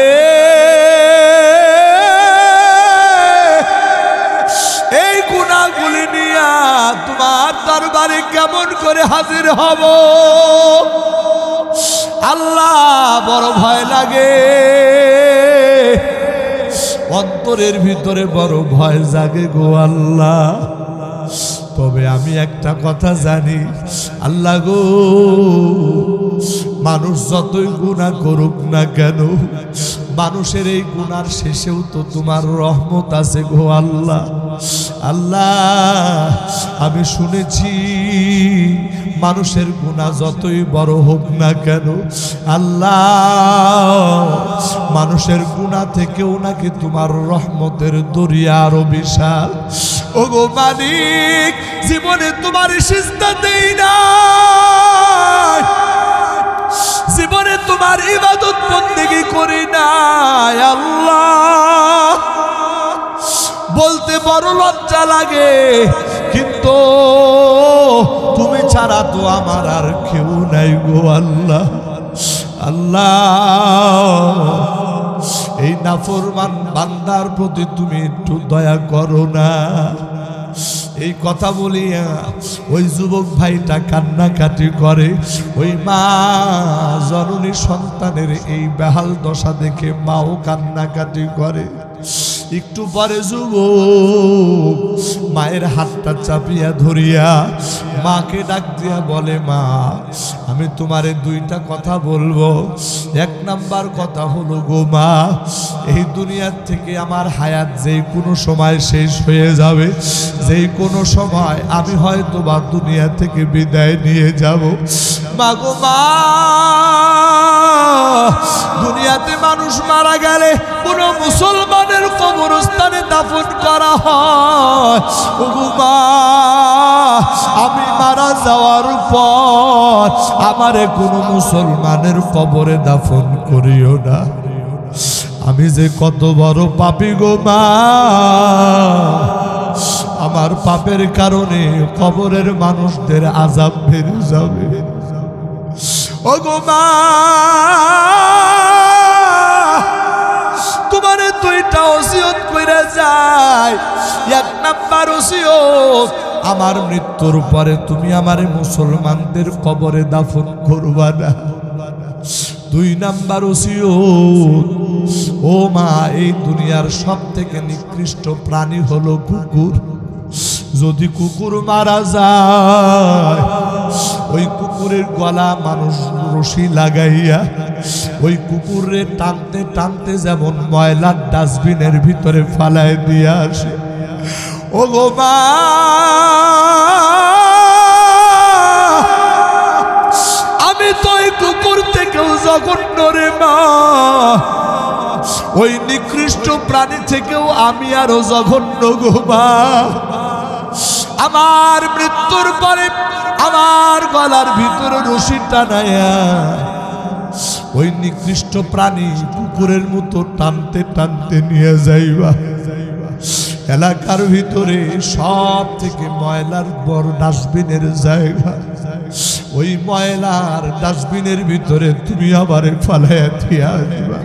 এই গুনাহগুলি নিয়া তোমার দরবারে কেমন করে হাজির হব আল্লাহ, বড় ভয় লাগে, অন্তরের ভিতরে বড় ভয় জাগে গো আল্লাহ। তবে আমি একটা কথা জানি আল্লাহ গো, মানুষ যতই গুনাহ করুক না কেন, মানুষের এই গুনার শেষেও তো তোমার রহমত আছে গো আল্লাহ। আল্লাহ, আমি শুনেছি মানুষের গুনাহ যতই বড় হোক না কেন আল্লাহ, মানুষের গুনাহ থেকেও নাকি তোমার রহমতের দরিয়া আরো বিশাল। ও গো মালিক, জীবনে তোমার সিজদা দেই না, জীবনে তোমার ইবাদত বন্দেগি করি না আল্লাহ, বলতে বড় লজ্জা লাগে, কিন্তু তুমি ছাড়া তো আমার আর কেউ নাই গো আল্লাহ। আল্লাহ, এই নাফরমান বান্দার প্রতি তুমি একটু দয়া করো না। এই কথা বলিয়া ওই যুবক ভাইটা কান্নাকাটি করে। ওই মা জননী সন্তানের এই বেহাল দশা দেখে মাও কান্নাকাটি করে। একটু পরে যুবক মায়ের হাতটা চাপিয়া ধরিয়া মাকে ডাক দিয়া বলে, মা আমি তোমারে দুইটা কথা বলবো। এক নাম্বার কথা হলো গো মা, এই দুনিয়ার থেকে আমার হায়াত যেই কোনো সময় শেষ হয়ে যাবে, যেই কোনো সময় আমি হয়তো বা দুনিয়া থেকে বিদায় নিয়ে যাব। মা গো মা, দুনিয়াতে মানুষ মারা গেলে কোনো মুসলমানের কবরস্থানে দাফন করা হয়। ও গো মা, আমি মারা যাওয়ার পর আমারে কোনো মুসলমানের কবরে দাফন করিও না। আমি যে কত বড় পাপী গো মা, আমার পাপের কারণে কবরের মানুষদের আযাব বেড়ে যাবে। ও গো মা, তোমারে দুইটা ওসিয়ত কইরা যায়। এক নাম্বার ওসিয়ত, আমার মৃত্যুর পরে তুমি আমারে মুসলমানদের কবরে দাফন করবা না। দুই নাম্বার ওসিয়ত, ও মা, এই দুনিয়ার সব থেকে নিকৃষ্ট প্রাণী হলো কুকুর। যদি কুকুর মারা যায়, ওই কুকুরের গলা মানুষ রশি লাগাইয়া ওই কুকুরে টানতে টানতে যেমন ময়লার ডাস্টবিনের ভিতরে ফালায় দিয়ে আসে। ও গো মা, আমি তো ওই কুকুর থেকেও জঘন্য রে মা, ওই নিকৃষ্ট প্রাণী থেকেও আমি আরো জঘন্য গো মা। আমার মৃত্যুর পরে আমার গলার ভিতরে রশি টানায়া ওই নিকৃষ্ট প্রাণী কুকুরের মতো টানতে টানতে নিয়ে যাইবা। এলাকার ভিতরে সব থেকে ময়লার বড় ডাস্টবিনের জায়গা, ওই ময়লার ডাস্টবিনের ভিতরে তুমি আবার ফালাইয়া দিয়া দিবা।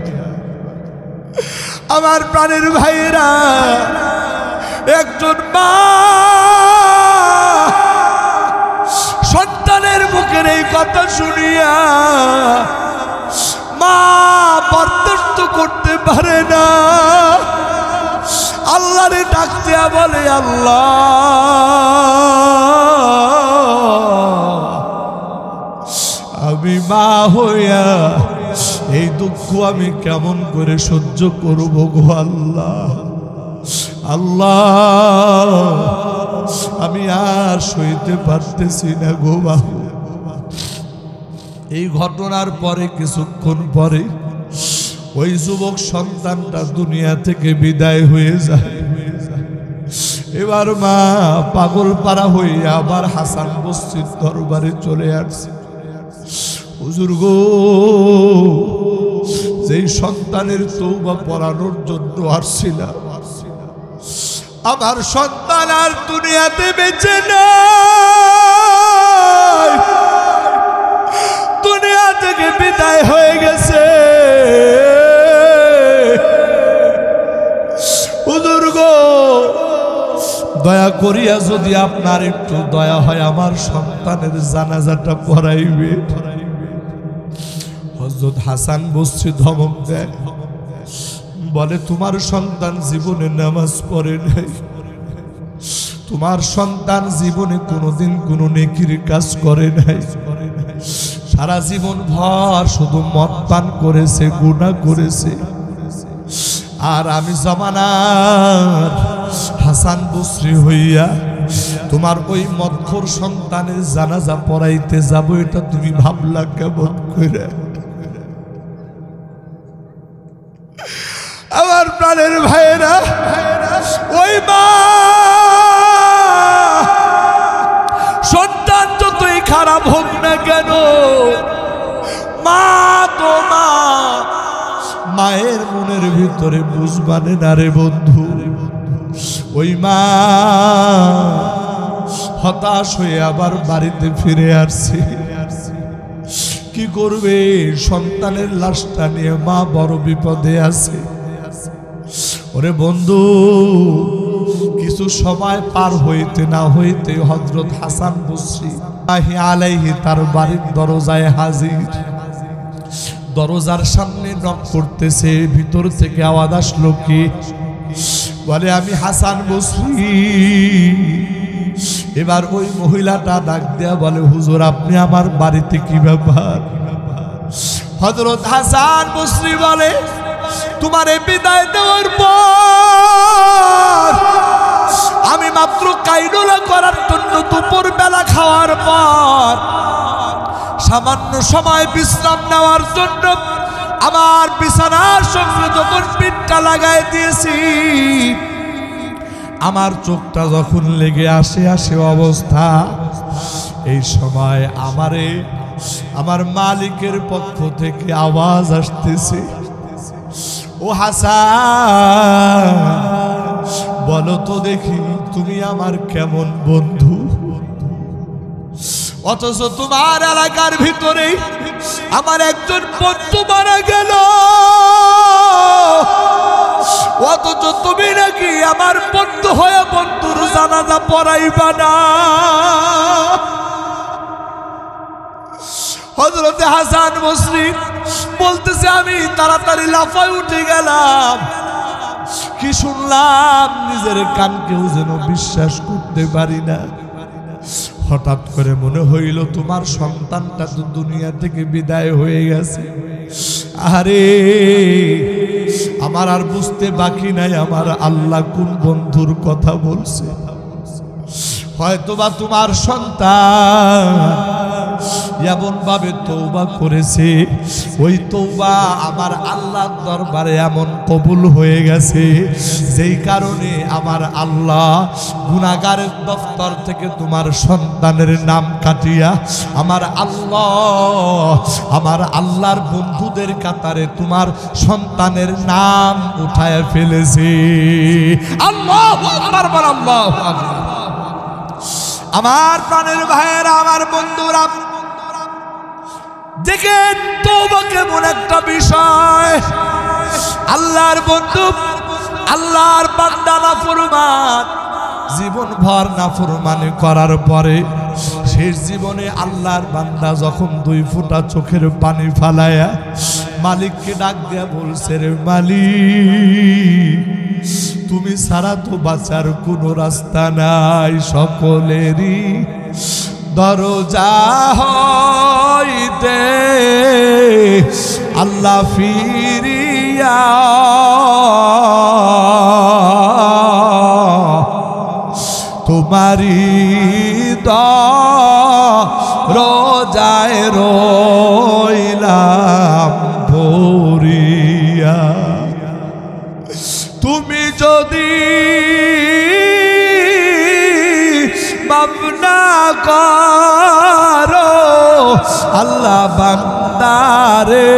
আমার প্রাণের ভাইরা, একজন মা সন্তানের মুখের এই কথা শুনিয়া মা বরদাস্ত করতে পারে না, আল্লাহরে ডাকতে বলে, আল্লাহ আমি মা হইয়া এই দুঃখ আমি কেমন করে সহ্য করব গো আল্লাহ। আল্লাহ আমি আর সইতে পারতেছি না গো বাবু। এই ঘটনার পরে কিছুক্ষণ পরে ওই যুবক সন্তানটা দুনিয়া থেকে বিদায় হয়ে যায়। এবার মা পাগল পারা হইয়া আবার হাসান বস্তির দরবারে চলে আসছে। হুজুর গো, যেই সন্তানের তওবা পড়ানোর জন্য আসছিলাম, আমার সন্তান আর দুনিয়াতে বেঁচে নাই, দুনিয়া থেকে বিদায় হয়ে গেছে। হুজুর গো, দয়া করিয়া যদি আপনার একটু দয়া হয় আমার সন্তানের জানাজাটা পড়াইবে। হযরত হাসান বসরি ধমক দেয়, বলে তোমার সন্তান জীবনে নামাজ পড়ে নাই, তোমার সন্তান জীবনে কোনোদিন কোনো নেকির কাজ করে নাই, সারা জীবন ভর শুধু মদ পান করেছে, গুনাহ করেছে। আর আমি জামানার হাসান বসরি হইয়া তোমার ওই মদখোর সন্তানের জানাজা পড়াইতে যাব, এটা তুমি ভাবলা কেমন করে? আমার প্রাণের ভাইরা, ওই মা সন্তান যতই খারাপ হোক না কেন, মা তো মা, মায়ের মনের ভিতরে বুঝবানে না রে বন্ধু। ওই মা হতাশ হয়ে আবার বাড়িতে ফিরে আসছে। কি করবে? সন্তানের লাশটা নিয়ে মা বড় বিপদে আছে। ওরে বন্ধু, কিছু সময় পার হইতে না হইতে হযরত হাসান বসরি আলাইহি তার বাড়ির দরজায় হাজির। দরজার সামনে নক করতেছে, ভিতর থেকে আওয়াজ আসলো, কি? বলে আমি হাসান বসরি। এবার ওই মহিলাটা ডাক দেয়া বলে, হুজুর আপনি আমার বাড়িতে, কি ব্যাপার? হযরত হাসান বসরি বলে, তোমারে বিদায় দেওয়ার পর আমি মাত্র কাইলুলা করার জন্য দুপুর বেলা খাওয়ার পর সামান্য সময় বিশ্রাম নেওয়ার জন্য আমার বিছানার সঙ্গে যখন পিঠটা লাগাই দিয়েছি, আমার চোখটা যখন লেগে আসে অবস্থা, এই সময় আমারে আমার মালিকের পক্ষ থেকে আওয়াজ আসতেছে, ও হাসান বলো তো দেখি তুমি আমার কেমন বন্ধু? অথচ তোমার এলাকার ভিতরে আমার একজন বন্ধু মারা গেল, অথচ তুমি নাকি আমার বন্ধু হয়ে বন্ধুর জানাজা পড়াইবা না। হযরতে হাসান বসরি বলতেছে, আমি তাড়াতাড়ি লাফায় উঠে গেলাম, কি শুনলাম নিজের কানকেও যেন বিশ্বাস করতে পারি না। হঠাৎ করে মনে হইল তোমার সন্তানটা তো দুনিয়া থেকে বিদায় হয়ে গেছে। আরে আমার আর বুঝতে বাকি নাই আমার আল্লাহ কোন বন্ধুর কথা বলছে। হয়তোবা তোমার সন্তান এমন ভাবে তওবা করেছে, ওই তওবা আমার আল্লাহর দরবারে এমন কবুল হয়ে গেছে, যেই কারণে আমার আল্লাহ গুনাহগারের দফতর থেকে তোমার সন্তানের নাম কাটিয়া আমার আল্লাহর বন্ধুদের কাতারে তোমার সন্তানের নাম উঠায় ফেলেছে। আল্লাহু আকবার, আল্লাহু আকবার। আমার প্রাণের ভাইয়েরা, আমার বন্ধুরা, দেখেন তওবা কেমন একটা বিষয়। আল্লাহর বন্ধু, আল্লাহর বান্দা নাফরমান, জীবন ভর নাফরমানি করার পরে শেষ জীবনে আল্লাহর বান্দা যখন 2 ফোঁটা চোখের পানি ফালায়া মালিককে ডাক দিয়া বলছে, রে মালিক, তুমি ছাড়া তো বাঁচার কোনো রাস্তা নাই, সকলেরই দরজা হইতে আল্লাহ ফিরিয়া তোমারি দরজায় রইলাম ভরিয়া। তুমি যদি মাফ না করো আল্লাহ বান্দারে,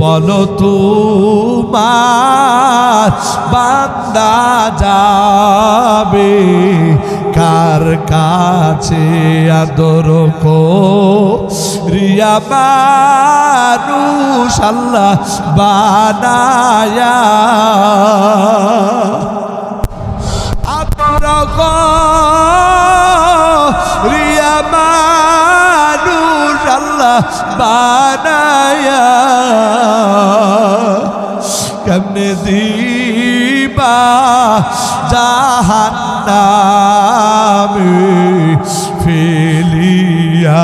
বলো তোমার বান্দা যাবে কার কাছে? আদর করিয়া মানুষ আল্লাহ বানায়া, আদর করিয়া মানুষ আল্লাহ বানায়া, কেমনে দিবা জাহান্নামে ফেলিয়া,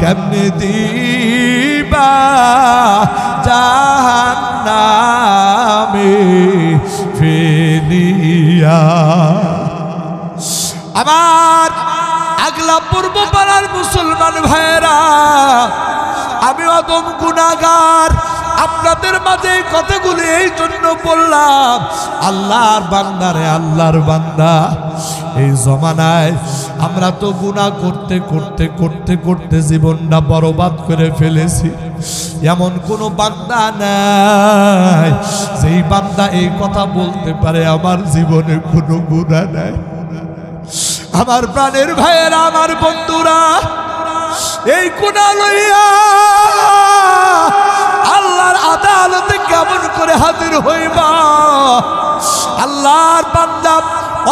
কেমনে দিবা জাহান্নামে ফেলিয়া। আমার আগলা পূর্ব পাড়ার মুসলমান ভাইয়েরা, আমি অদম গুনাহগার, আপনাদের মাঝে কথাগুলি এই জন্য বললাম, আল্লাহর বান্দারে, আল্লাহর বান্দা, এই জমানায় আমরা তো গুনাহ করতে করতে করতে করতে জীবনটা বরবাদ করে ফেলেছি। এমন কোনো বান্দা নাই যেই বান্দা এই কথা বলতে পারে আমার জীবনে কোনো গুনাহ নাই। আমার প্রাণের ভাইয়েরা, আমার বন্ধুরা, এই গুনাহ লইয়া আল্লাহর আদালতে কেমন করে হাজির হইবা? আল্লাহর বান্দা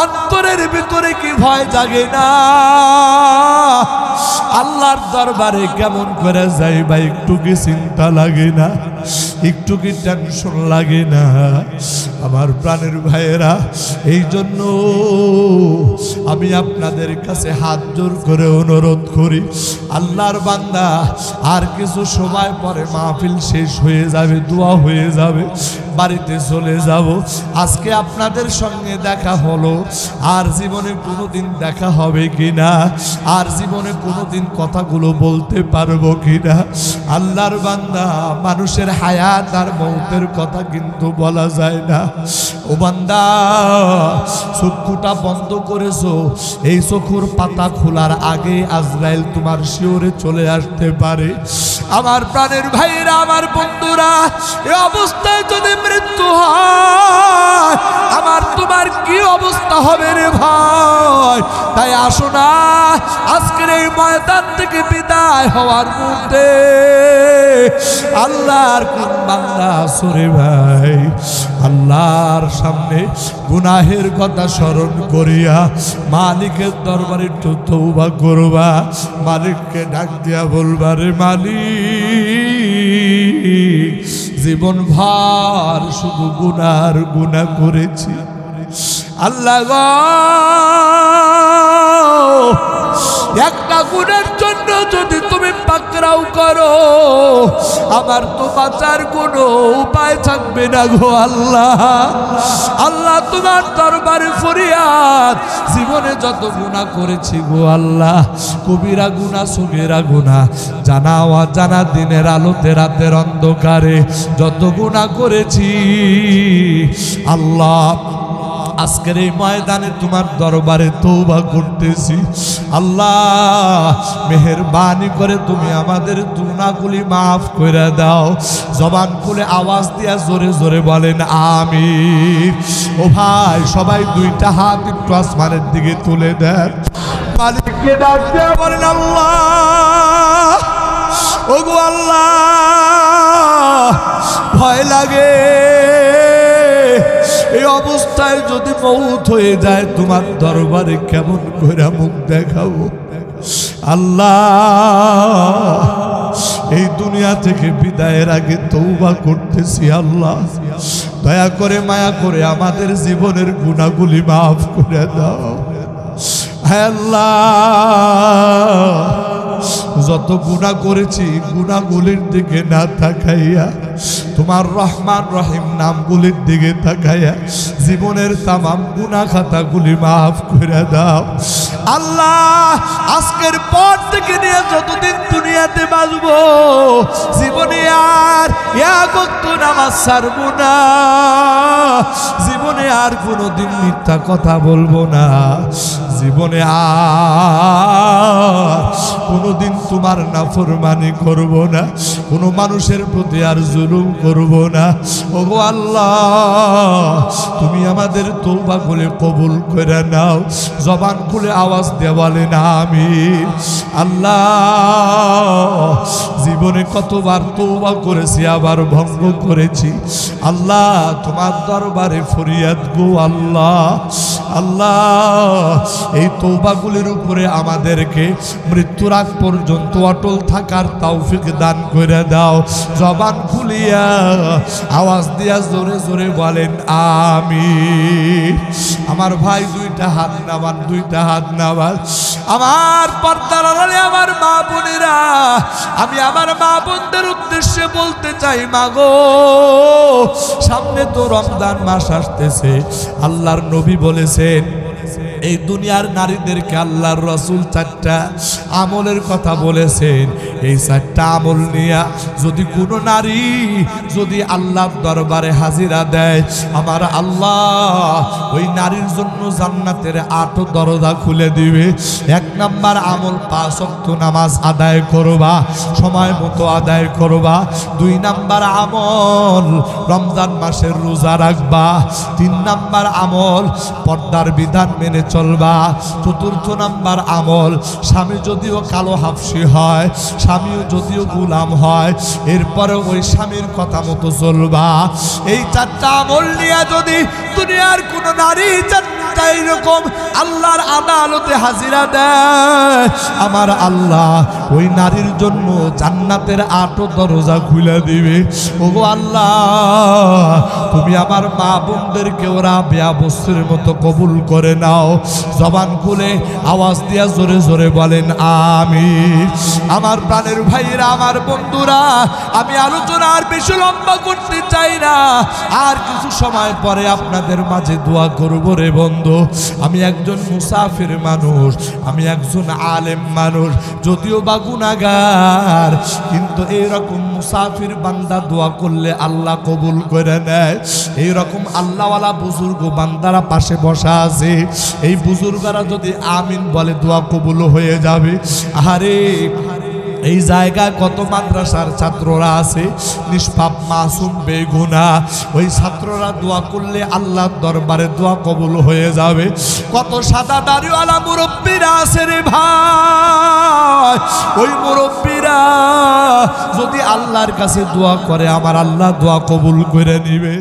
অন্তরের ভিতরে কি ভয় জাগে না? আল্লাহর দরবারে কেমন করে যাইবা একটু কি চিন্তা লাগে না? একটু কি টেনশন লাগে না? আমার প্রাণের ভাইয়েরা, এই জন্য আমি আপনাদের কাছে হাত জোর করে অনুরোধ করি, আল্লাহর বান্দা, আর কিছু সময় পরে মাহফিল শেষ হয়ে যাবে, দোয়া হয়ে যাবে, বাড়িতে চলে যাব। আজকে আপনাদের সঙ্গে দেখা হলো, আর জীবনে কোনোদিন দেখা হবে কিনা, আর জীবনে কোনোদিন কথাগুলো বলতে পারবো কিনা? আল্লাহর বান্দা, মানুষের হায়াত আর মৌতের কথা কিন্তু বলা যায় না। ও বান্দা, চক্ষুটা বন্ধ করেছো, এই চক্ষুর পাতা খোলার আগে আজরাইল তোমার শিওরে চলে আসতে পারে। আমার প্রাণের ভাইরা, আমার বন্ধুরা, এই অবস্থায় যদি মৃত্যু হয়, আমার তোমার কি অবস্থা হবে রে ভাই? তাই আসো না, আজকের এই ময়দান থেকে বিদায় হওয়ার মুহূর্তে আল্লাহর কোন বান্দা আসরে ভাই, আল্লাহর সামনে গুনাহের কথা স্মরণ করিয়া মালিকের দরবারে একটু তওবা করবা, মালিককে ডাক দিয়া বলবা, রে মালিক, জীবন ভর শুধু গুনার গুনাহ করেছি। আল্লাহ গো, একটা গুনার জন্য যদি তুমি পাকড়াও করো, আমার তো বাঁচার কোনো উপায় থাকবে না গো আল্লাহ। আল্লাহ, তোমার দরবারে ফরিয়াদ, জীবনে যত গুনাহ করেছি গো আল্লাহ, কবিরা গুনাহ, সগীরা গুনাহ, জানা অজানা, দিনের আলোতে রাতের অন্ধকারে যত গুনাহ করেছি আল্লাহ, আজকের এই ময়দানে তোমার দরবারে তওবা করতেছি। আল্লাহ, মেহেরবানি করে তুমি আমাদের গুনাহগুলি মাফ করে দাও। জবান খুলে আওয়াজ দিয়া জোরে জোরে বলেন আমিন। ও ভাই, সবাই দুইটা হাত একটু আসমানের দিকে তুলে দেন, মালিককে ডাক দিয়া বলেন আল্লাহ, ওগো আল্লাহ, ভয় লাগে এই অবস্থায় যদি মউত হয়ে যায় তোমার দরবারে কেমন করে মুখ দেখাবো আল্লাহ এই দুনিয়া থেকে বিদায়ের আগে তওবা করতেছি আল্লাহ দয়া করে মায়া করে আমাদের জীবনের গুনাহগুলি মাফ করে দাও হে আল্লাহ যত গুনাহ করেছি গুনাহগুলির দিকে না তাকাইয়া তোমার রহমান রহিম নামগুলির দিকে তাকাইয়া জীবনের তামাম গুনাহ খাতাগুলি মাফ করে দাও আল্লাহ আজকের পর থেকে নিয়ে যতদিন দুনিয়াতে বাঁচব জীবনে আর এক ওয়াক্ত নামাজ ছাড়ব না জীবনে আর কোনোদিন মিথ্যা কথা বলবো না জীবনে আর কোনোদিন তোমার নাফরমানি করব না কোনো মানুষের প্রতি আর জুলুম করব না ওগো আল্লাহ তুমি আমাদের তওবা করে কবুল করে নাও জবান খুলে আওয়াজ দিয়ে বলেন আমিন আল্লাহ জীবনে কতবার তওবা করেছি আবার ভঙ্গ করেছি আল্লাহ তোমার দরবারে ফরিয়াদ গো আল্লাহ আল্লাহ এই তওবাগুলির উপরে আমাদেরকে মৃত্যুর আগ পর্যন্ত অটল থাকার তৌফিক দান করে দাও জবান খুলিয়া আওয়াজ দিয়া জোরে জোরে বলেন আমিন আমার ভাই দুইটা হাত নামান আমার পর্দার আড়ালে আমার মা বোনেরা আমি আমার মা বোনদের উদ্দেশ্যে বলতে চাই মাগো সামনে তো রমজান মাস আসতেছে আল্লাহর নবী বলেছেন এই দুনিয়ার নারীদেরকে আল্লাহর রাসূল চারটা আমলের কথা বলেছেন এই চারটা আমল নিয়ে যদি কোনো নারী যদি আল্লাহর দরবারে হাজিরা দেয় আমার আল্লাহ ওই নারীর জন্য জান্নাতের ৮ দরজা খুলে দিবে এক নাম্বার আমল ৫ ওয়াক্ত নামাজ আদায় করবা সময় মতো আদায় করবা ২ নাম্বার আমল রমজান মাসের রোজা রাখবা ৩ নাম্বার আমল পর্দার বিধান মেনে চলবা ৪র্থ নাম্বার আমল স্বামী যদিও কালো হাফসি হয় স্বামীও যদিও গোলাম হয় এরপরে ওই স্বামীর কথা মতো চলবা এই ৪টা আমল নিয়ে যদি দুনিয়ার কোন নারী এরকম আল্লাহর আদালতে হাজিরা দেয় আমার আল্লাহ ওই নারীর জন্য জান্নাতের ৮ দরজা খুলে দিবে ওগো আল্লাহ তুমি আমার মা বোনদেরকে ওরা বিয়া বস্তুর মতো কবুল করে নাও জবান খুলে আওয়াজ দিয়া জোরে জোরে বলেন আমিন আমার প্রাণের ভাইরা আমার বন্ধুরা আমি আলোচনা আর বেশি লম্বা করতে চাই না আর কিছু সময় পরে আপনাদের মাঝে দোয়া করব রে বন্ধু আমি একজন মুসাফির মানুষ আমি একজন আলেম মানুষ যদিও বা গুনাহগার কিন্তু এইরকম মুসাফির বান্দা দোয়া করলে আল্লাহ কবুল করে নেয় এইরকম আল্লাহওয়ালা বুজুর্গ বান্দারা পাশে বসা আছে এই বুজুর্গরা যদি আমিন বলে দোয়া কবুল হয়ে যাবে আরে এই জায়গায় কত মাদ্রাসার ছাত্ররা আছে নিষ্পাপ মাসুম বেগুনাহ ওই ছাত্ররা দোয়া করলে আল্লাহর দরবারে দোয়া কবুল হয়ে যাবে কত সাদা দাড়িওয়ালা মুরব্বিরা আছে রে ভাই ওই মুরব্বিরা যদি আল্লাহর কাছে দোয়া করে আমার আল্লাহ দোয়া কবুল করে নিবে।